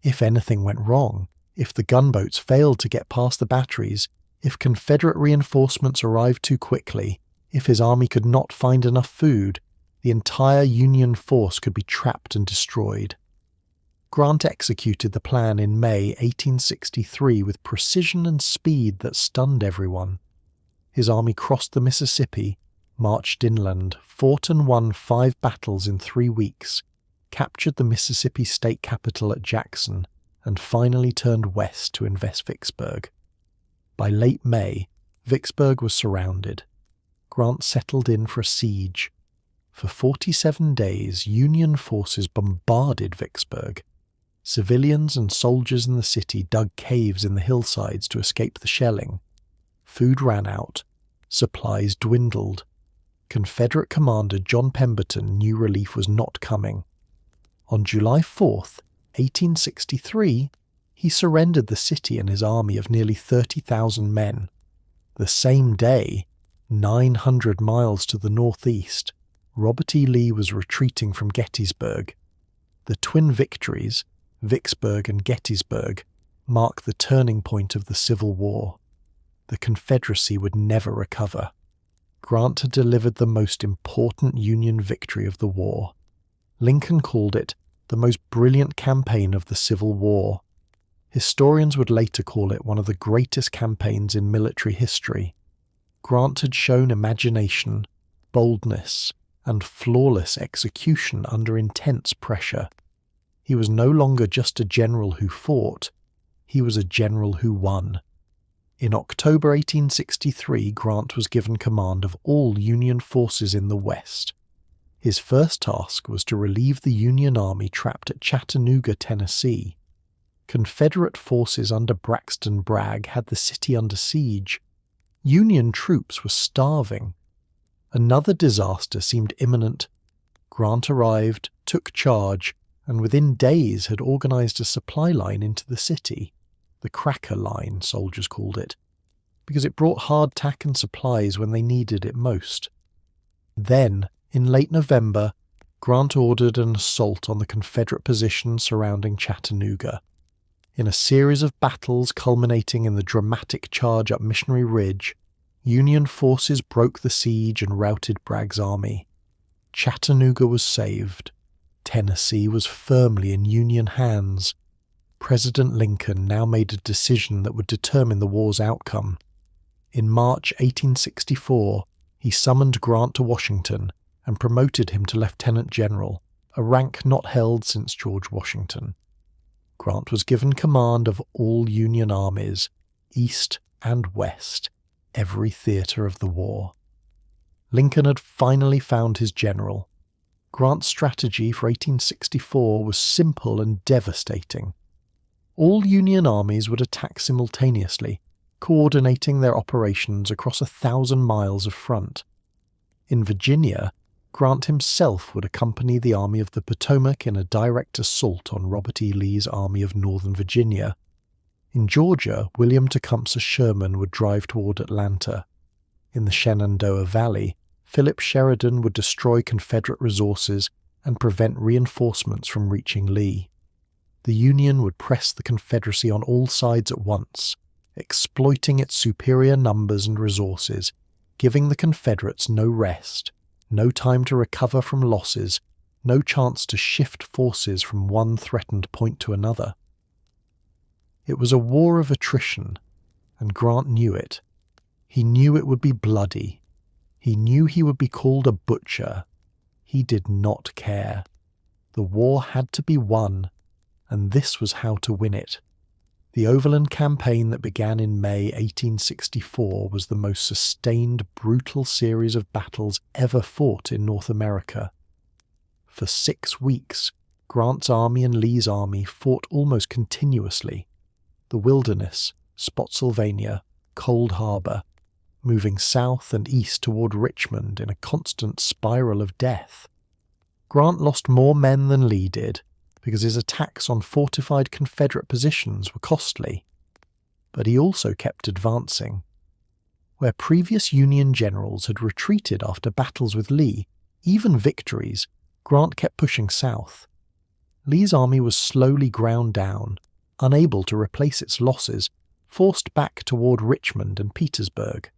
If anything went wrong, if the gunboats failed to get past the batteries, if Confederate reinforcements arrived too quickly, if his army could not find enough food, the entire Union force could be trapped and destroyed. Grant executed the plan in May 1863 with precision and speed that stunned everyone. His army crossed the Mississippi, marched inland, fought and won 5 battles in 3 weeks, captured the Mississippi state capital at Jackson, and finally turned west to invest Vicksburg. By late May, Vicksburg was surrounded. Grant settled in for a siege. For 47 days, Union forces bombarded Vicksburg. Civilians and soldiers in the city dug caves in the hillsides to escape the shelling. Food ran out. Supplies dwindled. Confederate commander John Pemberton knew relief was not coming. On July 4th, 1863, he surrendered the city and his army of nearly 30,000 men. The same day, 900 miles to the northeast, Robert E. Lee was retreating from Gettysburg. The twin victories, Vicksburg and Gettysburg, mark the turning point of the Civil War. The Confederacy would never recover. Grant had delivered the most important Union victory of the war. Lincoln called it the most brilliant campaign of the Civil War. Historians would later call it one of the greatest campaigns in military history. Grant had shown imagination, boldness, and flawless execution under intense pressure. He was no longer just a general who fought, he was a general who won. In October 1863, Grant was given command of all Union forces in the West. His first task was to relieve the Union Army trapped at Chattanooga, Tennessee. Confederate forces under Braxton Bragg had the city under siege. Union troops were starving. Another disaster seemed imminent. Grant arrived, took charge, and within days had organized a supply line into the city. The Cracker Line, soldiers called it, because it brought hardtack and supplies when they needed it most. Then, in late November, Grant ordered an assault on the Confederate positions surrounding Chattanooga. In a series of battles culminating in the dramatic charge up Missionary Ridge, Union forces broke the siege and routed Bragg's army. Chattanooga was saved. Tennessee was firmly in Union hands. President Lincoln now made a decision that would determine the war's outcome. In March 1864, he summoned Grant to Washington and promoted him to lieutenant general, a rank not held since George Washington. Grant was given command of all Union armies, east and west, every theatre of the war. Lincoln had finally found his general. Grant's strategy for 1864 was simple and devastating. All Union armies would attack simultaneously, coordinating their operations across 1,000 miles of front. In Virginia, Grant himself would accompany the Army of the Potomac in a direct assault on Robert E. Lee's Army of Northern Virginia. In Georgia, William Tecumseh Sherman would drive toward Atlanta. In the Shenandoah Valley, Philip Sheridan would destroy Confederate resources and prevent reinforcements from reaching Lee. The Union would press the Confederacy on all sides at once, exploiting its superior numbers and resources, giving the Confederates no rest, no time to recover from losses, no chance to shift forces from one threatened point to another. It was a war of attrition, and Grant knew it. He knew it would be bloody. He knew he would be called a butcher. He did not care. The war had to be won, and this was how to win it. The Overland Campaign that began in May 1864 was the most sustained, brutal series of battles ever fought in North America. For 6 weeks, Grant's army and Lee's army fought almost continuously. The Wilderness, Spotsylvania, Cold Harbor, moving south and east toward Richmond in a constant spiral of death. Grant lost more men than Lee did, because his attacks on fortified Confederate positions were costly. But he also kept advancing. Where previous Union generals had retreated after battles with Lee, even victories, Grant kept pushing south. Lee's army was slowly ground down, unable to replace its losses, forced back toward Richmond and Petersburg.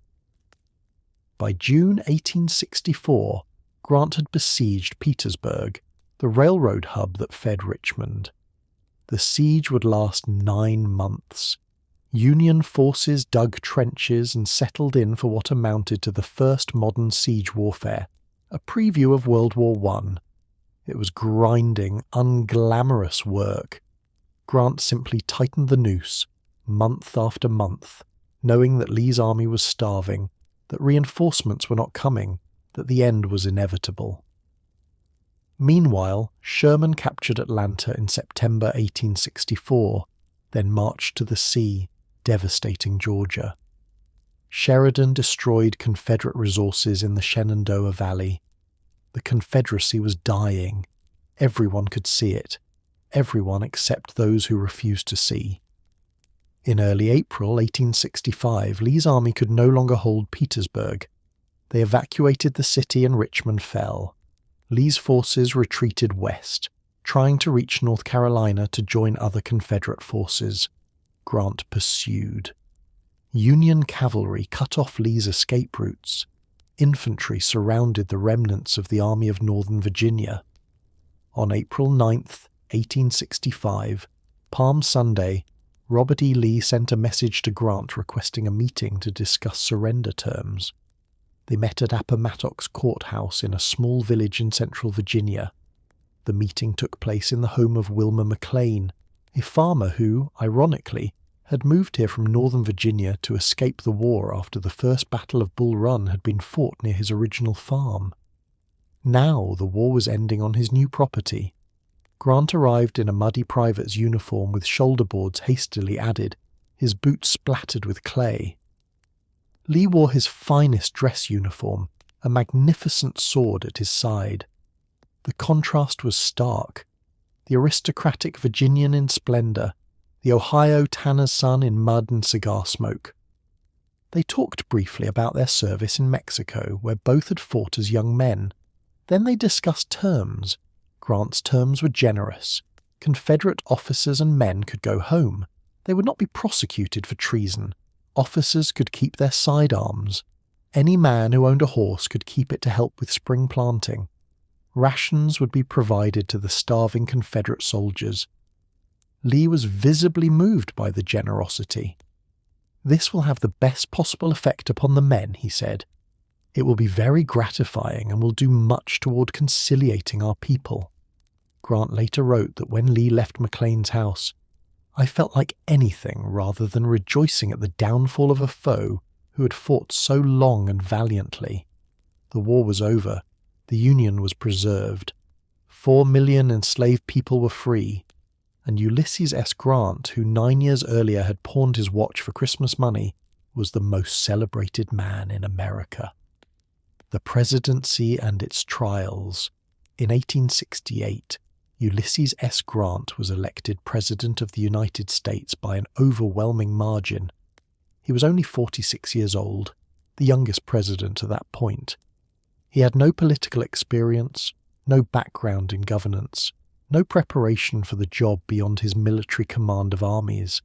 By June 1864, Grant had besieged Petersburg, the railroad hub that fed Richmond. The siege would last 9 months. Union forces dug trenches and settled in for what amounted to the first modern siege warfare, a preview of World War I. It was grinding, unglamorous work. Grant simply tightened the noose, month after month, knowing that Lee's army was starving, that reinforcements were not coming, that the end was inevitable. Meanwhile, Sherman captured Atlanta in September 1864, then marched to the sea, devastating Georgia. Sheridan destroyed Confederate resources in the Shenandoah Valley. The Confederacy was dying. Everyone could see it. Everyone except those who refused to see. In early April 1865, Lee's army could no longer hold Petersburg. They evacuated the city and Richmond fell. Lee's forces retreated west, trying to reach North Carolina to join other Confederate forces. Grant pursued. Union cavalry cut off Lee's escape routes. Infantry surrounded the remnants of the Army of Northern Virginia. On April 9th, 1865, Palm Sunday, Robert E. Lee sent a message to Grant requesting a meeting to discuss surrender terms. They met at Appomattox Courthouse in a small village in central Virginia. The meeting took place in the home of Wilmer McLean, a farmer who, ironically, had moved here from northern Virginia to escape the war after the First Battle of Bull Run had been fought near his original farm. Now the war was ending on his new property. Grant arrived in a muddy private's uniform with shoulder boards hastily added, his boots splattered with clay. Lee wore his finest dress uniform, a magnificent sword at his side. The contrast was stark. The aristocratic Virginian in splendor, the Ohio tanner's son in mud and cigar smoke. They talked briefly about their service in Mexico, where both had fought as young men. Then they discussed terms. Grant's terms were generous. Confederate officers and men could go home. They would not be prosecuted for treason. Officers could keep their sidearms. Any man who owned a horse could keep it to help with spring planting. Rations would be provided to the starving Confederate soldiers. Lee was visibly moved by the generosity. "This will have the best possible effect upon the men," he said. "It will be very gratifying and will do much toward conciliating our people." Grant later wrote that when Lee left McLean's house, "I felt like anything rather than rejoicing at the downfall of a foe who had fought so long and valiantly." The war was over. The Union was preserved. 4 million enslaved people were free. And Ulysses S. Grant, who 9 years earlier had pawned his watch for Christmas money, was the most celebrated man in America. The Presidency and its trials. In 1868, Ulysses S. Grant was elected President of the United States by an overwhelming margin. He was only 46 years old, the youngest president at that point. He had no political experience, no background in governance, no preparation for the job beyond his military command of armies.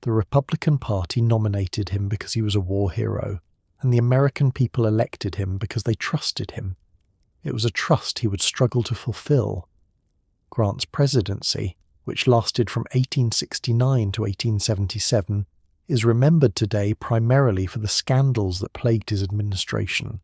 The Republican Party nominated him because he was a war hero, and the American people elected him because they trusted him. It was a trust he would struggle to fulfill. Grant's presidency, which lasted from 1869 to 1877, is remembered today primarily for the scandals that plagued his administration.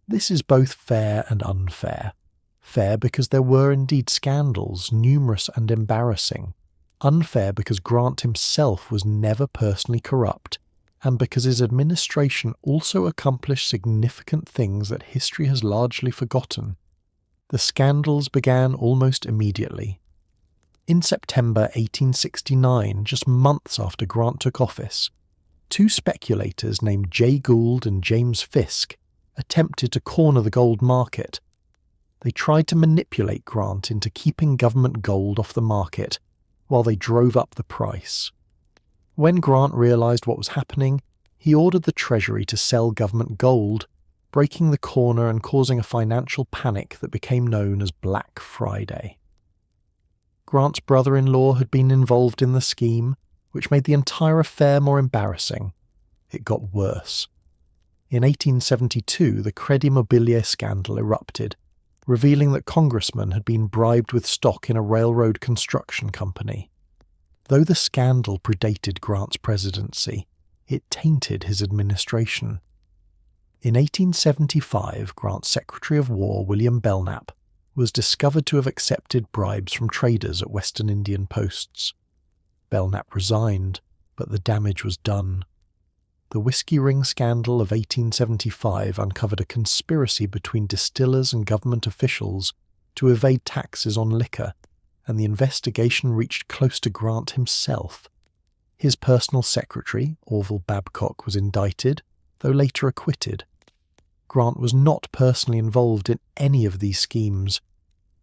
This is both fair and unfair. Fair because there were indeed scandals, numerous and embarrassing. Unfair because Grant himself was never personally corrupt, and because his administration also accomplished significant things that history has largely forgotten. The scandals began almost immediately. In September 1869, just months after Grant took office, 2 speculators named Jay Gould and James Fisk attempted to corner the gold market. They tried to manipulate Grant into keeping government gold off the market while they drove up the price. When Grant realized what was happening, he ordered the Treasury to sell government gold, breaking the corner and causing a financial panic that became known as Black Friday. Grant's brother-in-law had been involved in the scheme, which made the entire affair more embarrassing. It got worse. In 1872, the Credit Mobilier scandal erupted, revealing that congressmen had been bribed with stock in a railroad construction company. Though the scandal predated Grant's presidency, it tainted his administration. In 1875, Grant's Secretary of War, William Belknap, was discovered to have accepted bribes from traders at Western Indian posts. Belknap resigned, but the damage was done. The whiskey ring scandal of 1875 uncovered a conspiracy between distillers and government officials to evade taxes on liquor, and the investigation reached close to Grant himself. His personal secretary, Orville Babcock, was indicted, though later acquitted. Grant was not personally involved in any of these schemes.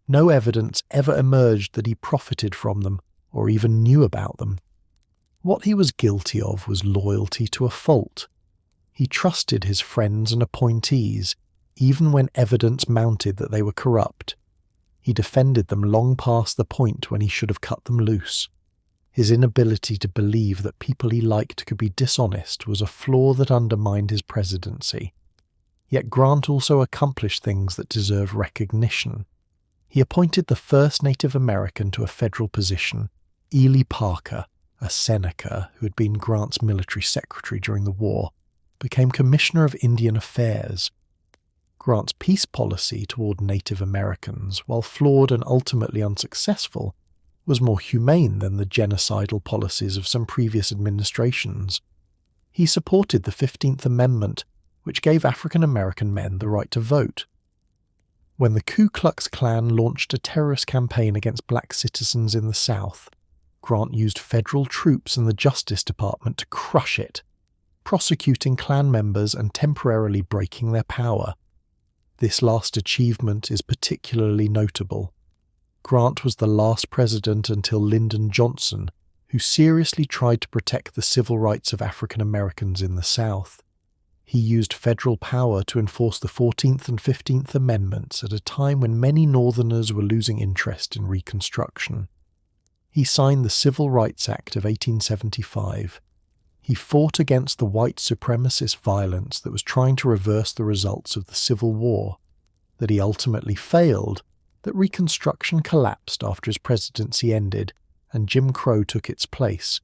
No evidence ever emerged that he profited from them or even knew about them. What he was guilty of was loyalty to a fault. He trusted his friends and appointees, even when evidence mounted that they were corrupt. He defended them long past the point when he should have cut them loose. His inability to believe that people he liked could be dishonest was a flaw that undermined his presidency. Yet Grant also accomplished things that deserve recognition. He appointed the first Native American to a federal position, Ely Parker, a Seneca who had been Grant's military secretary during the war, became Commissioner of Indian Affairs. Grant's peace policy toward Native Americans, while flawed and ultimately unsuccessful, was more humane than the genocidal policies of some previous administrations. He supported the 15th Amendment, which gave African American men the right to vote. When the Ku Klux Klan launched a terrorist campaign against black citizens in the South, Grant used federal troops and the Justice Department to crush it, prosecuting Klan members and temporarily breaking their power. This last achievement is particularly notable. Grant was the last president until Lyndon Johnson, who seriously tried to protect the civil rights of African Americans in the South. He used federal power to enforce the 14th and 15th Amendments at a time when many Northerners were losing interest in Reconstruction. He signed the Civil Rights Act of 1875. He fought against the white supremacist violence that was trying to reverse the results of the Civil War. That he ultimately failed, that Reconstruction collapsed after his presidency ended and Jim Crow took its place,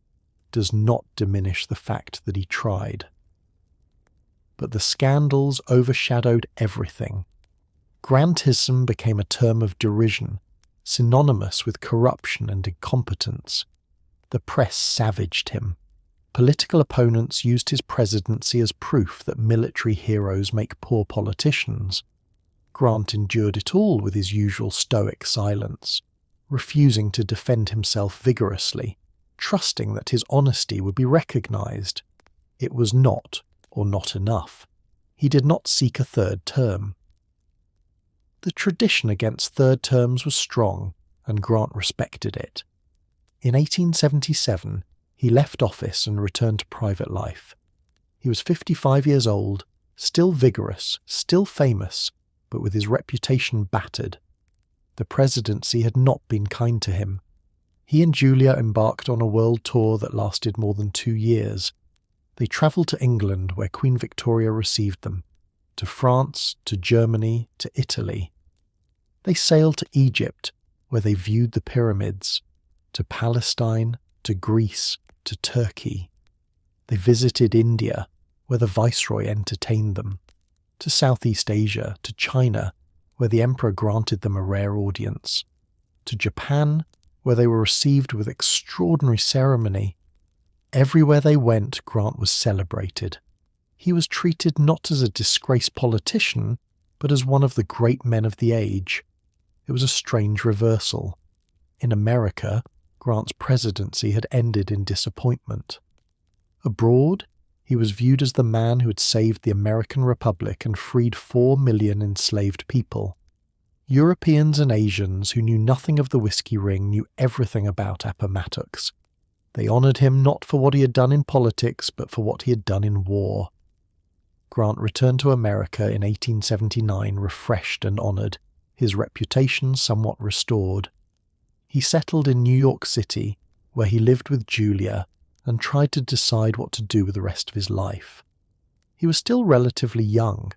does not diminish the fact that he tried. But the scandals overshadowed everything. Grantism became a term of derision, synonymous with corruption and incompetence. The press savaged him. Political opponents used his presidency as proof that military heroes make poor politicians. Grant endured it all with his usual stoic silence, refusing to defend himself vigorously, trusting that his honesty would be recognized. It was not, or not enough. He did not seek a third term. The tradition against third terms was strong, and Grant respected it. In 1877, he left office and returned to private life. He was 55 years old, still vigorous, still famous, but with his reputation battered. The presidency had not been kind to him. He and Julia embarked on a world tour that lasted more than 2 years. They travelled to England, where Queen Victoria received them, to France, to Germany, to Italy. They sailed to Egypt, where they viewed the pyramids, to Palestine, to Greece, to Turkey. They visited India, where the Viceroy entertained them, to Southeast Asia, to China, where the Emperor granted them a rare audience, to Japan, where they were received with extraordinary ceremony. Everywhere they went, Grant was celebrated. He was treated not as a disgraced politician, but as one of the great men of the age. It was a strange reversal. In America, Grant's presidency had ended in disappointment. Abroad, he was viewed as the man who had saved the American Republic and freed 4 million enslaved people. Europeans and Asians who knew nothing of the whiskey ring knew everything about Appomattox. They honoured him not for what he had done in politics, but for what he had done in war. Grant returned to America in 1879 refreshed and honoured, his reputation somewhat restored. He settled in New York City, where he lived with Julia, and tried to decide what to do with the rest of his life. He was still relatively young.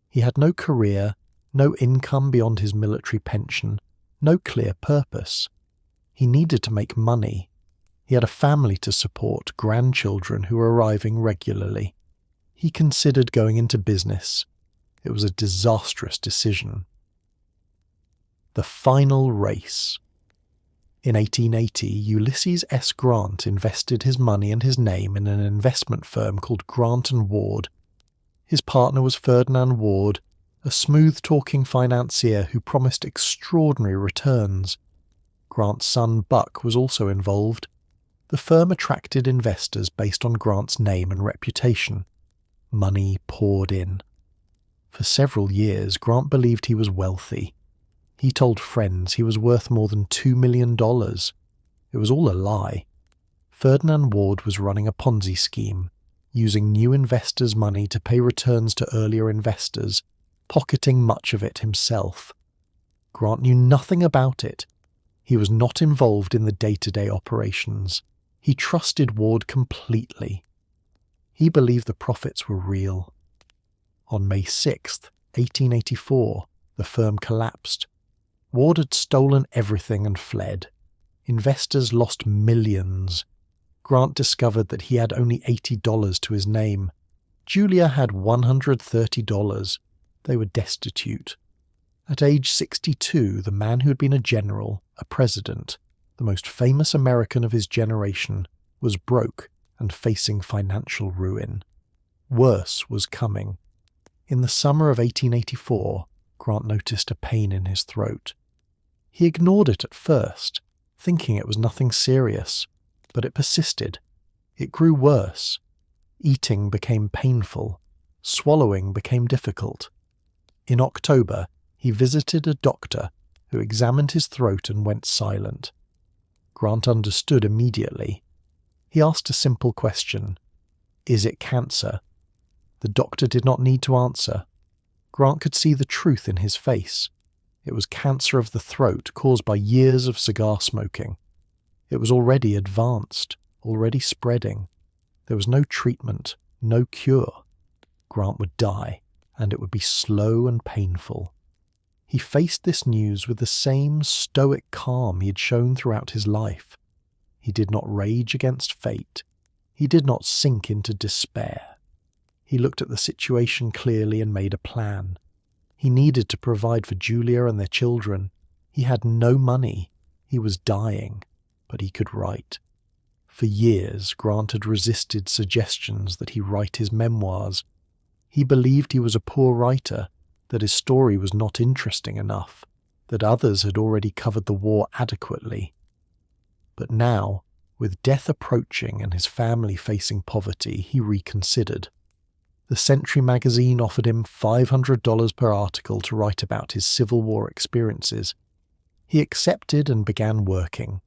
He had no career, no income beyond his military pension, no clear purpose. He needed to make money. He had a family to support, grandchildren who were arriving regularly. He considered going into business. It was a disastrous decision. The final race. In 1880, Ulysses S. Grant invested his money and his name in an investment firm called Grant & Ward. His partner was Ferdinand Ward, a smooth-talking financier who promised extraordinary returns. Grant's son Buck was also involved. The firm attracted investors based on Grant's name and reputation. Money poured in. For several years, Grant believed he was wealthy. He told friends he was worth more than $2 million. It was all a lie. Ferdinand Ward was running a Ponzi scheme, using new investors' money to pay returns to earlier investors, pocketing much of it himself. Grant knew nothing about it. He was not involved in the day-to-day operations. He trusted Ward completely. He believed the profits were real. On May 6, 1884, the firm collapsed. Ward had stolen everything and fled. Investors lost millions. Grant discovered that he had only $80 to his name. Julia had $130. They were destitute. At age 62, the man who had been a general, a president, the most famous American of his generation, was broke and facing financial ruin. Worse was coming. In the summer of 1884, Grant noticed a pain in his throat. He ignored it at first, thinking it was nothing serious, but it persisted. It grew worse. Eating became painful. Swallowing became difficult. In October, he visited a doctor who examined his throat and went silent. Grant understood immediately. He asked a simple question. "Is it cancer?" The doctor did not need to answer. Grant could see the truth in his face. It was cancer of the throat caused by years of cigar smoking. It was already advanced, already spreading. There was no treatment, no cure. Grant would die, and it would be slow and painful. He faced this news with the same stoic calm he had shown throughout his life. He did not rage against fate. He did not sink into despair. He looked at the situation clearly and made a plan. He needed to provide for Julia and their children. He had no money. He was dying, but he could write. For years, Grant had resisted suggestions that he write his memoirs. He believed he was a poor writer, that his story was not interesting enough, that others had already covered the war adequately. But now, with death approaching and his family facing poverty, he reconsidered. The Century magazine offered him $500 per article to write about his Civil War experiences. He accepted and began working.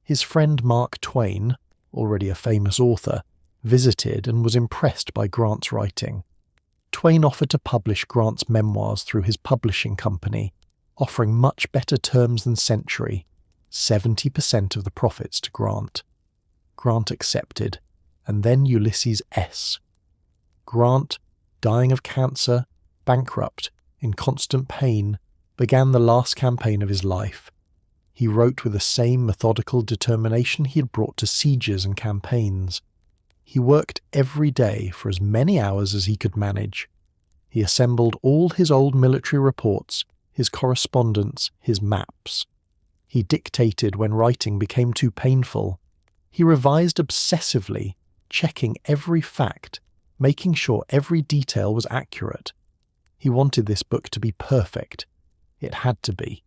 His friend Mark Twain, already a famous author, visited and was impressed by Grant's writing. Twain offered to publish Grant's memoirs through his publishing company, offering much better terms than Century, 70% of the profits to Grant. Grant accepted, and then Ulysses S. Grant, dying of cancer, bankrupt, in constant pain, began the last campaign of his life. He wrote with the same methodical determination he had brought to sieges and campaigns. He worked every day for as many hours as he could manage. He assembled all his old military reports, his correspondence, his maps. He dictated when writing became too painful. He revised obsessively, checking every fact, making sure every detail was accurate. He wanted this book to be perfect. It had to be.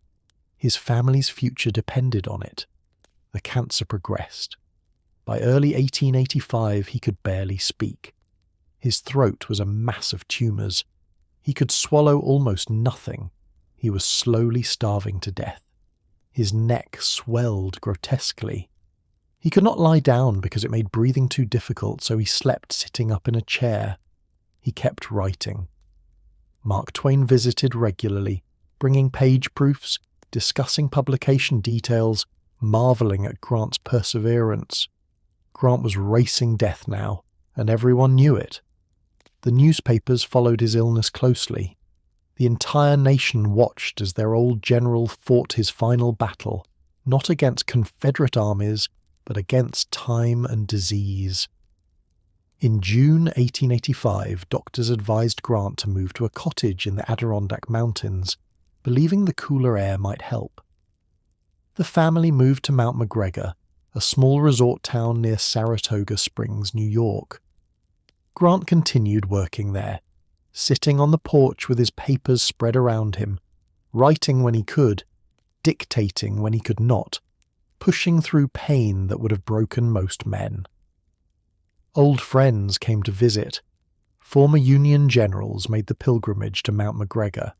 His family's future depended on it. The cancer progressed. By early 1885, he could barely speak. His throat was a mass of tumours. He could swallow almost nothing. He was slowly starving to death. His neck swelled grotesquely. He could not lie down because it made breathing too difficult, so he slept sitting up in a chair. He kept writing. Mark Twain visited regularly, bringing page proofs, discussing publication details, marvelling at Grant's perseverance. Grant was racing death now, and everyone knew it. The newspapers followed his illness closely. The entire nation watched as their old general fought his final battle, not against Confederate armies, but against time and disease. In June 1885, doctors advised Grant to move to a cottage in the Adirondack Mountains, believing the cooler air might help. The family moved to Mount McGregor, a small resort town near Saratoga Springs, New York. Grant continued working there. sitting on the porch with his papers spread around him, writing when he could, dictating when he could not, pushing through pain that would have broken most men. Old friends came to visit. Former Union generals made the pilgrimage to Mount McGregor.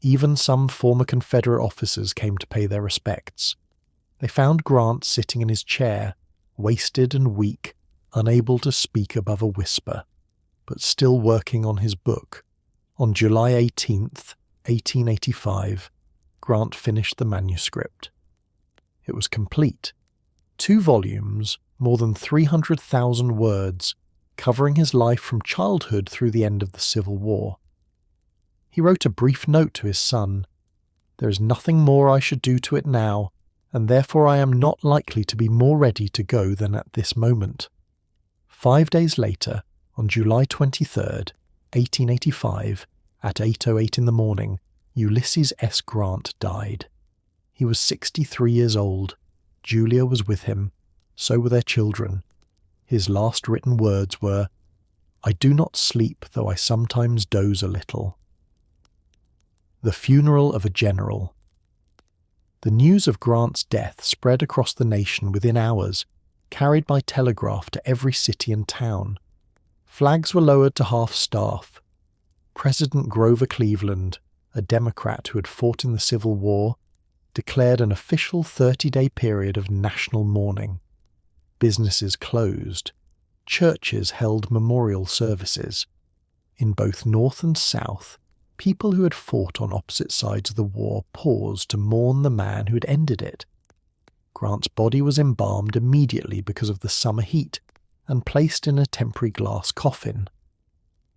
Even some former Confederate officers came to pay their respects. They found Grant sitting in his chair, wasted and weak, unable to speak above a whisper, but still working on his book. On July 18th, 1885, Grant finished the manuscript. It was complete. 2 volumes, more than 300,000 words, covering his life from childhood through the end of the Civil War. He wrote a brief note to his son. "There is nothing more I should do to it now, and therefore I am not likely to be more ready to go than at this moment." 5 days later, on July 23rd, 1885, at 8:08 in the morning, Ulysses S. Grant died. He was 63 years old. Julia was with him. So were their children. His last written words were, "I do not sleep, though I sometimes doze a little." The funeral of a general. The news of Grant's death spread across the nation within hours, carried by telegraph to every city and town. Flags were lowered to half-staff. President Grover Cleveland, a Democrat who had fought in the Civil War, declared an official 30-day period of national mourning. Businesses closed. Churches held memorial services. In both North and South, people who had fought on opposite sides of the war paused to mourn the man who had ended it. Grant's body was embalmed immediately because of the summer heat and placed in a temporary glass coffin.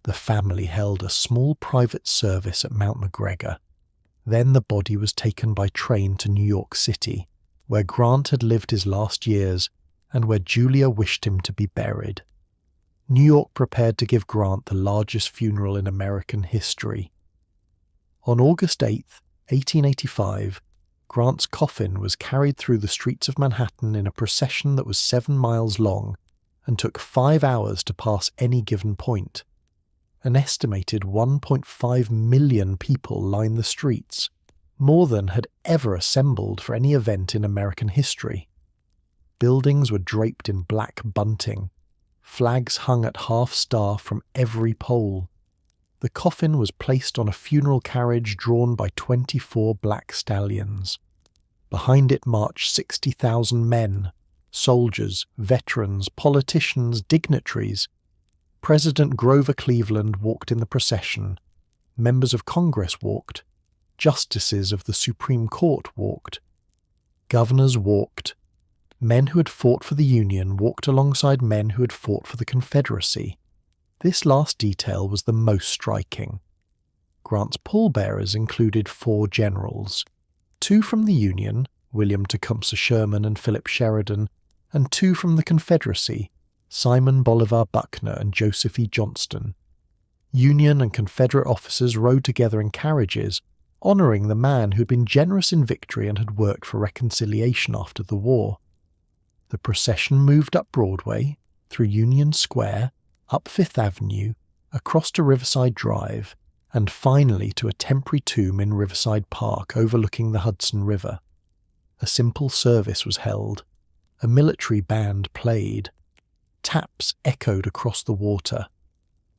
The family held a small private service at Mount McGregor. Then the body was taken by train to New York City, where Grant had lived his last years and where Julia wished him to be buried. New York prepared to give Grant the largest funeral in American history. On August 8, 1885, Grant's coffin was carried through the streets of Manhattan in a procession that was 7 miles long and took 5 hours to pass any given point. An estimated 1.5 million people lined the streets, more than had ever assembled for any event in American history. Buildings were draped in black bunting. Flags hung at half-staff from every pole. The coffin was placed on a funeral carriage drawn by 24 black stallions. Behind it marched 60,000 men, soldiers, veterans, politicians, dignitaries. President Grover Cleveland walked in the procession. Members of Congress walked. Justices of the Supreme Court walked. Governors walked. Men who had fought for the Union walked alongside men who had fought for the Confederacy. This last detail was the most striking. Grant's pallbearers included 4 generals, 2 from the Union, William Tecumseh Sherman and Philip Sheridan, and 2 from the Confederacy, Simon Bolivar Buckner and Joseph E. Johnston. Union and Confederate officers rode together in carriages, honouring the man who had been generous in victory and had worked for reconciliation after the war. The procession moved up Broadway, through Union Square, up Fifth Avenue, across to Riverside Drive, and finally to a temporary tomb in Riverside Park overlooking the Hudson River. A simple service was held. A military band played. Taps echoed across the water.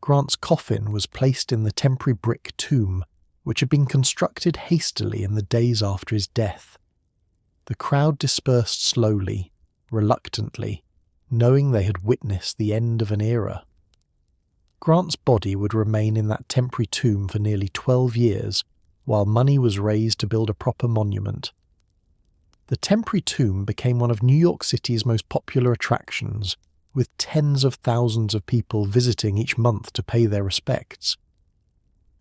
Grant's coffin was placed in the temporary brick tomb, which had been constructed hastily in the days after his death. The crowd dispersed slowly, reluctantly, knowing they had witnessed the end of an era. Grant's body would remain in that temporary tomb for nearly 12 years, while money was raised to build a proper monument. The temporary tomb became one of New York City's most popular attractions, with tens of thousands of people visiting each month to pay their respects.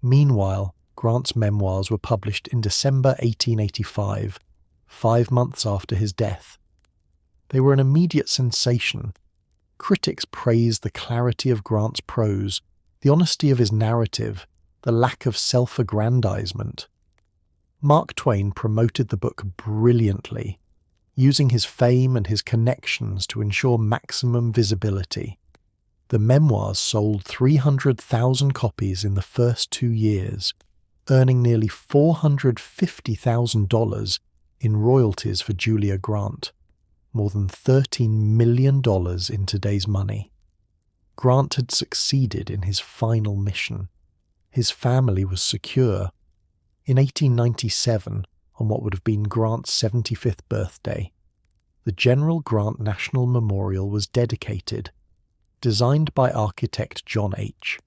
Meanwhile, Grant's memoirs were published in December 1885, 5 months after his death. They were an immediate sensation. Critics praised the clarity of Grant's prose, the honesty of his narrative, the lack of self-aggrandizement. Mark Twain promoted the book brilliantly, using his fame and his connections to ensure maximum visibility. The memoirs sold 300,000 copies in the first 2 years, earning nearly $450,000 in royalties for Julia Grant, more than $13 million in today's money. Grant had succeeded in his final mission. His family was secure. In 1897, on what would have been Grant's 75th birthday, the General Grant National Memorial was dedicated, designed by architect John H.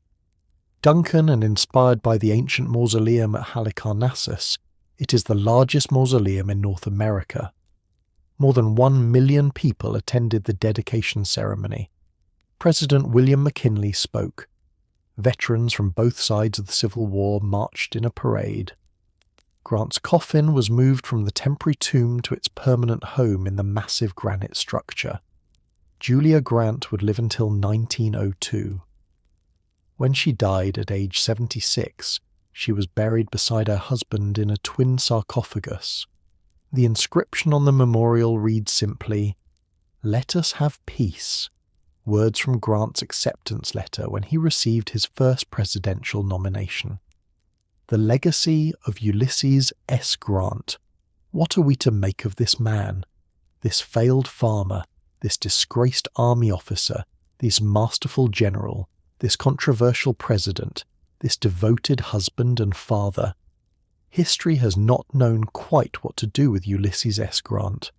Duncan and inspired by the ancient mausoleum at Halicarnassus, it is the largest mausoleum in North America. More than 1 million people attended the dedication ceremony. President William McKinley spoke. Veterans from both sides of the Civil War marched in a parade. Grant's coffin was moved from the temporary tomb to its permanent home in the massive granite structure. Julia Grant would live until 1902. When she died at age 76, she was buried beside her husband in a twin sarcophagus. The inscription on the memorial reads simply, "Let us have peace," words from Grant's acceptance letter when he received his first presidential nomination. The legacy of Ulysses S. Grant. What are we to make of this man? This failed farmer, this disgraced army officer, this masterful general, this controversial president, this devoted husband and father. History has not known quite what to do with Ulysses S. Grant.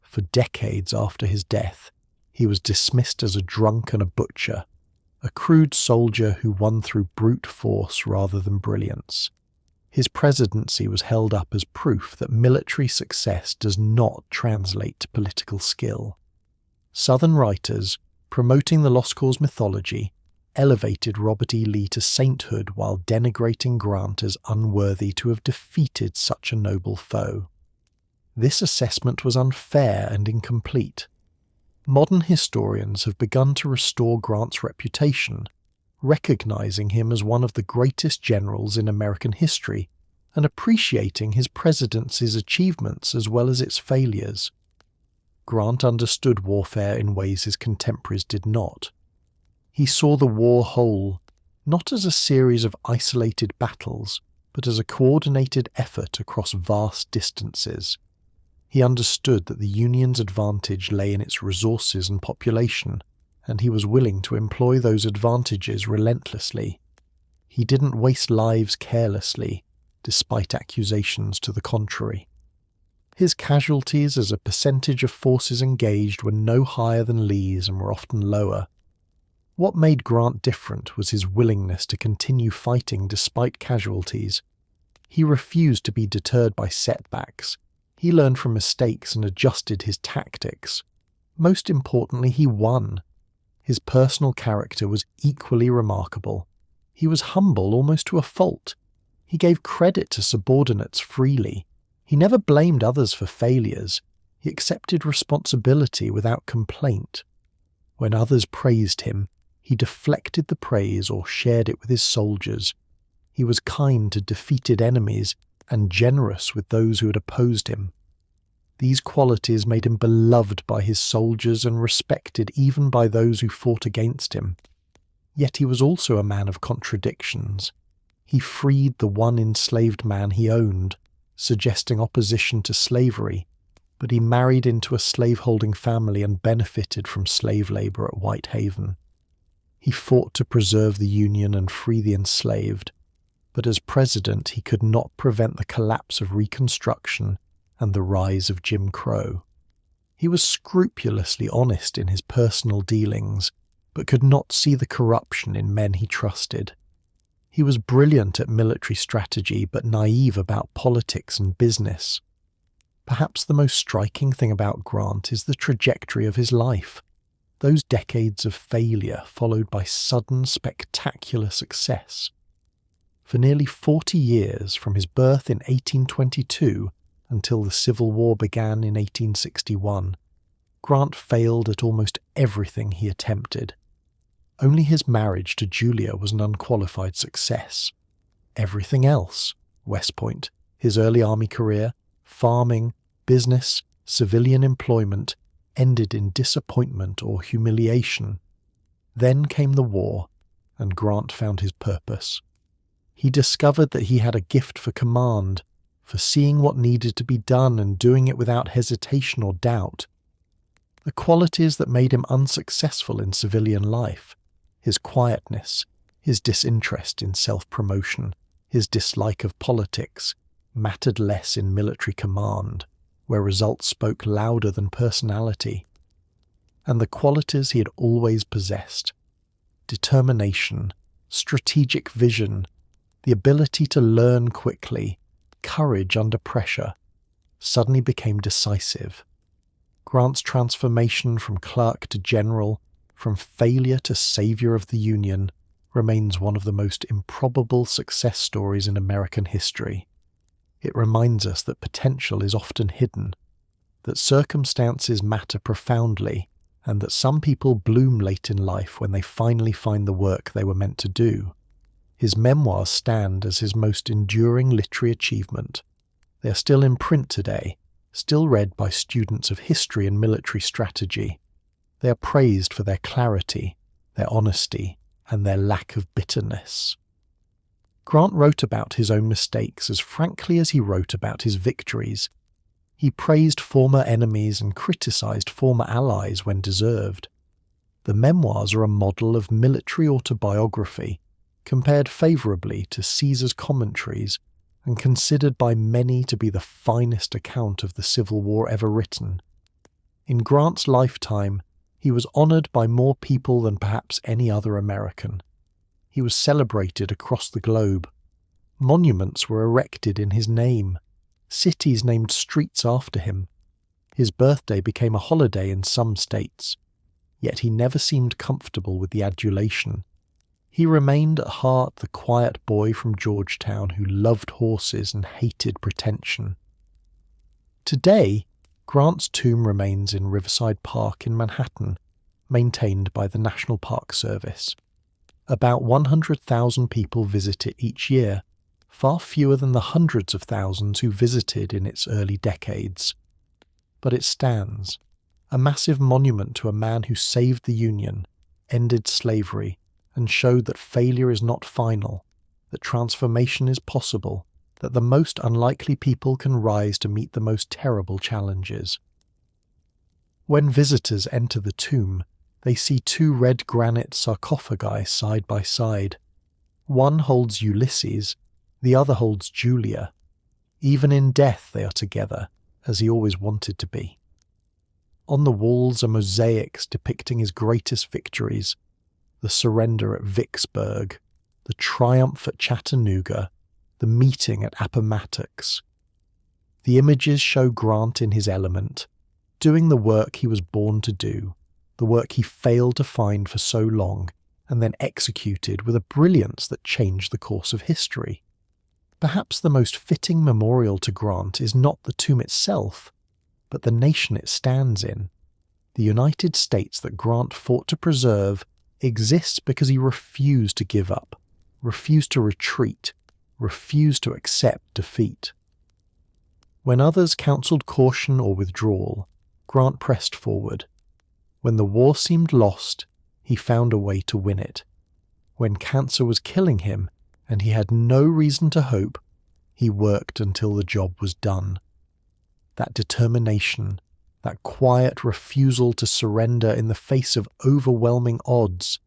For decades after his death, he was dismissed as a drunk and a butcher, a crude soldier who won through brute force rather than brilliance. His presidency was held up as proof that military success does not translate to political skill. Southern writers, promoting the Lost Cause mythology, elevated Robert E. Lee to sainthood while denigrating Grant as unworthy to have defeated such a noble foe. This assessment was unfair and incomplete. Modern historians have begun to restore Grant's reputation, recognizing him as one of the greatest generals in American history and appreciating his presidency's achievements as well as its failures. Grant understood warfare in ways his contemporaries did not. He saw the war whole, not as a series of isolated battles, but as a coordinated effort across vast distances. He understood that the Union's advantage lay in its resources and population, and he was willing to employ those advantages relentlessly. He didn't waste lives carelessly, despite accusations to the contrary. His casualties as a percentage of forces engaged were no higher than Lee's and were often lower. What made Grant different was his willingness to continue fighting despite casualties. He refused to be deterred by setbacks. He learned from mistakes and adjusted his tactics. Most importantly, he won. His personal character was equally remarkable. He was humble almost to a fault. He gave credit to subordinates freely. He never blamed others for failures. He accepted responsibility without complaint. When others praised him, he deflected the praise or shared it with his soldiers. He was kind to defeated enemies and generous with those who had opposed him. These qualities made him beloved by his soldiers and respected even by those who fought against him. Yet he was also a man of contradictions. He freed the one enslaved man he owned, suggesting opposition to slavery, but he married into a slaveholding family and benefited from slave labor at Whitehaven. He fought to preserve the Union and free the enslaved, but as president he could not prevent the collapse of Reconstruction and the rise of Jim Crow. He was scrupulously honest in his personal dealings, but could not see the corruption in men he trusted. He was brilliant at military strategy, but naive about politics and business. Perhaps the most striking thing about Grant is the trajectory of his life. Those decades of failure followed by sudden, spectacular success. For nearly 40 years, from his birth in 1822 until the Civil War began in 1861, Grant failed at almost everything he attempted. Only his marriage to Julia was an unqualified success. Everything else, West Point, his early army career, farming, business, civilian employment, ended in disappointment or humiliation. Then came the war, and Grant found his purpose. He discovered that he had a gift for command, for seeing what needed to be done and doing it without hesitation or doubt. The qualities that made him unsuccessful in civilian life, his quietness, his disinterest in self-promotion, his dislike of politics, mattered less in military command, where results spoke louder than personality. And the qualities he had always possessed, determination, strategic vision, the ability to learn quickly, courage under pressure, suddenly became decisive. Grant's transformation from clerk to general, from failure to savior of the Union, remains one of the most improbable success stories in American history. It reminds us that potential is often hidden, that circumstances matter profoundly, and that some people bloom late in life when they finally find the work they were meant to do. His memoirs stand as his most enduring literary achievement. They are still in print today, still read by students of history and military strategy. They are praised for their clarity, their honesty, and their lack of bitterness. Grant wrote about his own mistakes as frankly as he wrote about his victories. He praised former enemies and criticized former allies when deserved. The memoirs are a model of military autobiography, compared favorably to Caesar's commentaries and considered by many to be the finest account of the Civil War ever written. In Grant's lifetime, he was honored by more people than perhaps any other American. He was celebrated across the globe. Monuments were erected in his name. Cities named streets after him. His birthday became a holiday in some states. Yet he never seemed comfortable with the adulation. He remained at heart the quiet boy from Georgetown who loved horses and hated pretension. Today, Grant's tomb remains in Riverside Park in Manhattan, maintained by the National Park Service. About 100,000 people visit it each year, far fewer than the hundreds of thousands who visited in its early decades. But it stands, a massive monument to a man who saved the Union, ended slavery, and showed that failure is not final, that transformation is possible, that the most unlikely people can rise to meet the most terrible challenges. When visitors enter the tomb, they see two red granite sarcophagi side by side. One holds Ulysses, the other holds Julia. Even in death they are together, as he always wanted to be. On the walls are mosaics depicting his greatest victories, the surrender at Vicksburg, the triumph at Chattanooga, the meeting at Appomattox. The images show Grant in his element, doing the work he was born to do, the work he failed to find for so long, and then executed with a brilliance that changed the course of history. Perhaps the most fitting memorial to Grant is not the tomb itself, but the nation it stands in. The United States that Grant fought to preserve exists because he refused to give up, refused to retreat, refused to accept defeat. When others counselled caution or withdrawal, Grant pressed forward. When the war seemed lost, he found a way to win it. When cancer was killing him and he had no reason to hope, he worked until the job was done. That determination, that quiet refusal to surrender in the face of overwhelming odds,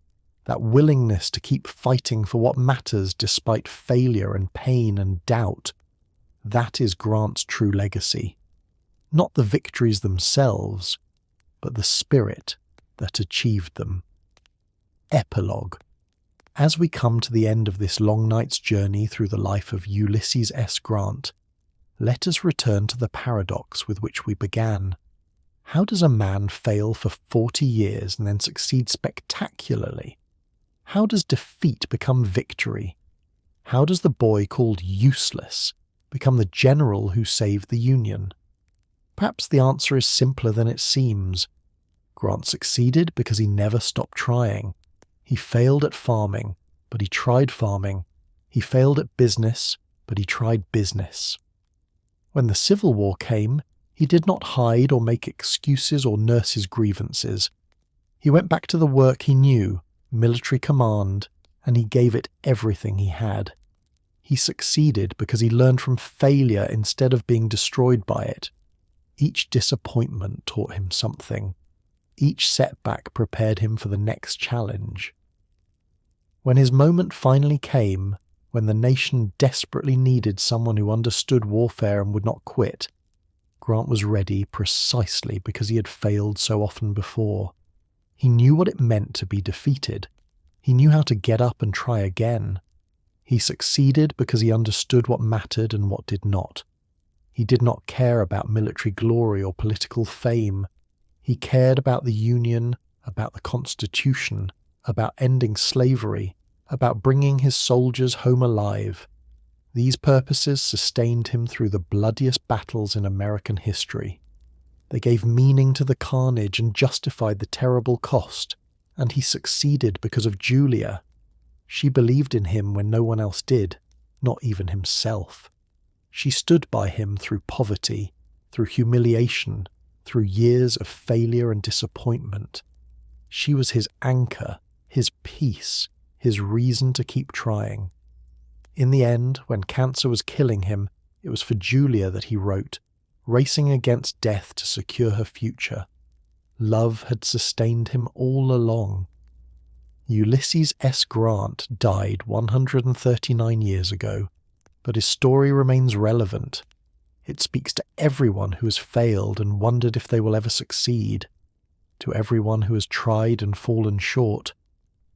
that willingness to keep fighting for what matters despite failure and pain and doubt, that is Grant's true legacy. Not the victories themselves, but the spirit that achieved them. Epilogue. As we come to the end of this long night's journey through the life of Ulysses S. Grant, let us return to the paradox with which we began. How does a man fail for 40 years and then succeed spectacularly? How does defeat become victory? How does the boy called useless become the general who saved the Union? Perhaps the answer is simpler than it seems. Grant succeeded because he never stopped trying. He failed at farming, but he tried farming. He failed at business, but he tried business. When the Civil War came, he did not hide or make excuses or nurse his grievances. He went back to the work he knew, military command, and he gave it everything he had. He succeeded because he learned from failure instead of being destroyed by it. Each disappointment taught him something. Each setback prepared him for the next challenge. When his moment finally came, when the nation desperately needed someone who understood warfare and would not quit, Grant was ready precisely because he had failed so often before. He knew what it meant to be defeated. He knew how to get up and try again. He succeeded because he understood what mattered and what did not. He did not care about military glory or political fame. He cared about the Union, about the Constitution, about ending slavery, about bringing his soldiers home alive. These purposes sustained him through the bloodiest battles in American history. They gave meaning to the carnage and justified the terrible cost, and he succeeded because of Julia. She believed in him when no one else did, not even himself. She stood by him through poverty, through humiliation, through years of failure and disappointment. She was his anchor, his peace, his reason to keep trying. In the end, when cancer was killing him, it was for Julia that he wrote, racing against death to secure her future. Love had sustained him all along. Ulysses S. Grant died 139 years ago, but his story remains relevant. It speaks to everyone who has failed and wondered if they will ever succeed, to everyone who has tried and fallen short,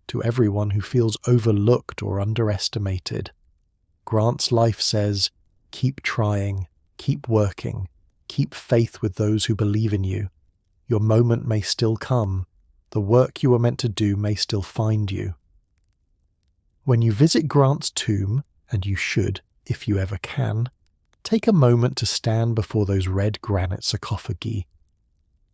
to everyone who feels overlooked or underestimated. Grant's life says, keep trying, keep working, keep faith with those who believe in you. Your moment may still come. The work you were meant to do may still find you. When you visit Grant's tomb, and you should, if you ever can, take a moment to stand before those red granite sarcophagi.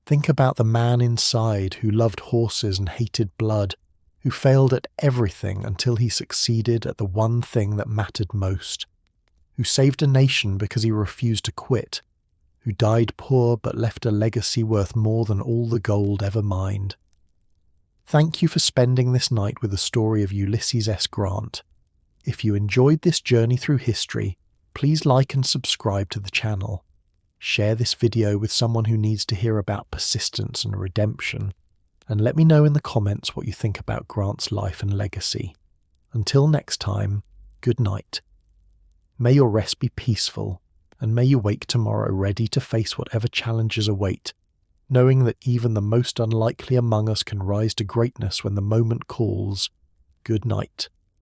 Think about the man inside who loved horses and hated blood, who failed at everything until he succeeded at the one thing that mattered most, who saved a nation because he refused to quit, who died poor but left a legacy worth more than all the gold ever mined. Thank you for spending this night with the story of Ulysses S. Grant. If you enjoyed this journey through history, please like and subscribe to the channel. Share this video with someone who needs to hear about persistence and redemption, and let me know in the comments what you think about Grant's life and legacy. Until next time, good night. May your rest be peaceful, and may you wake tomorrow ready to face whatever challenges await, knowing that even the most unlikely among us can rise to greatness when the moment calls. Good night.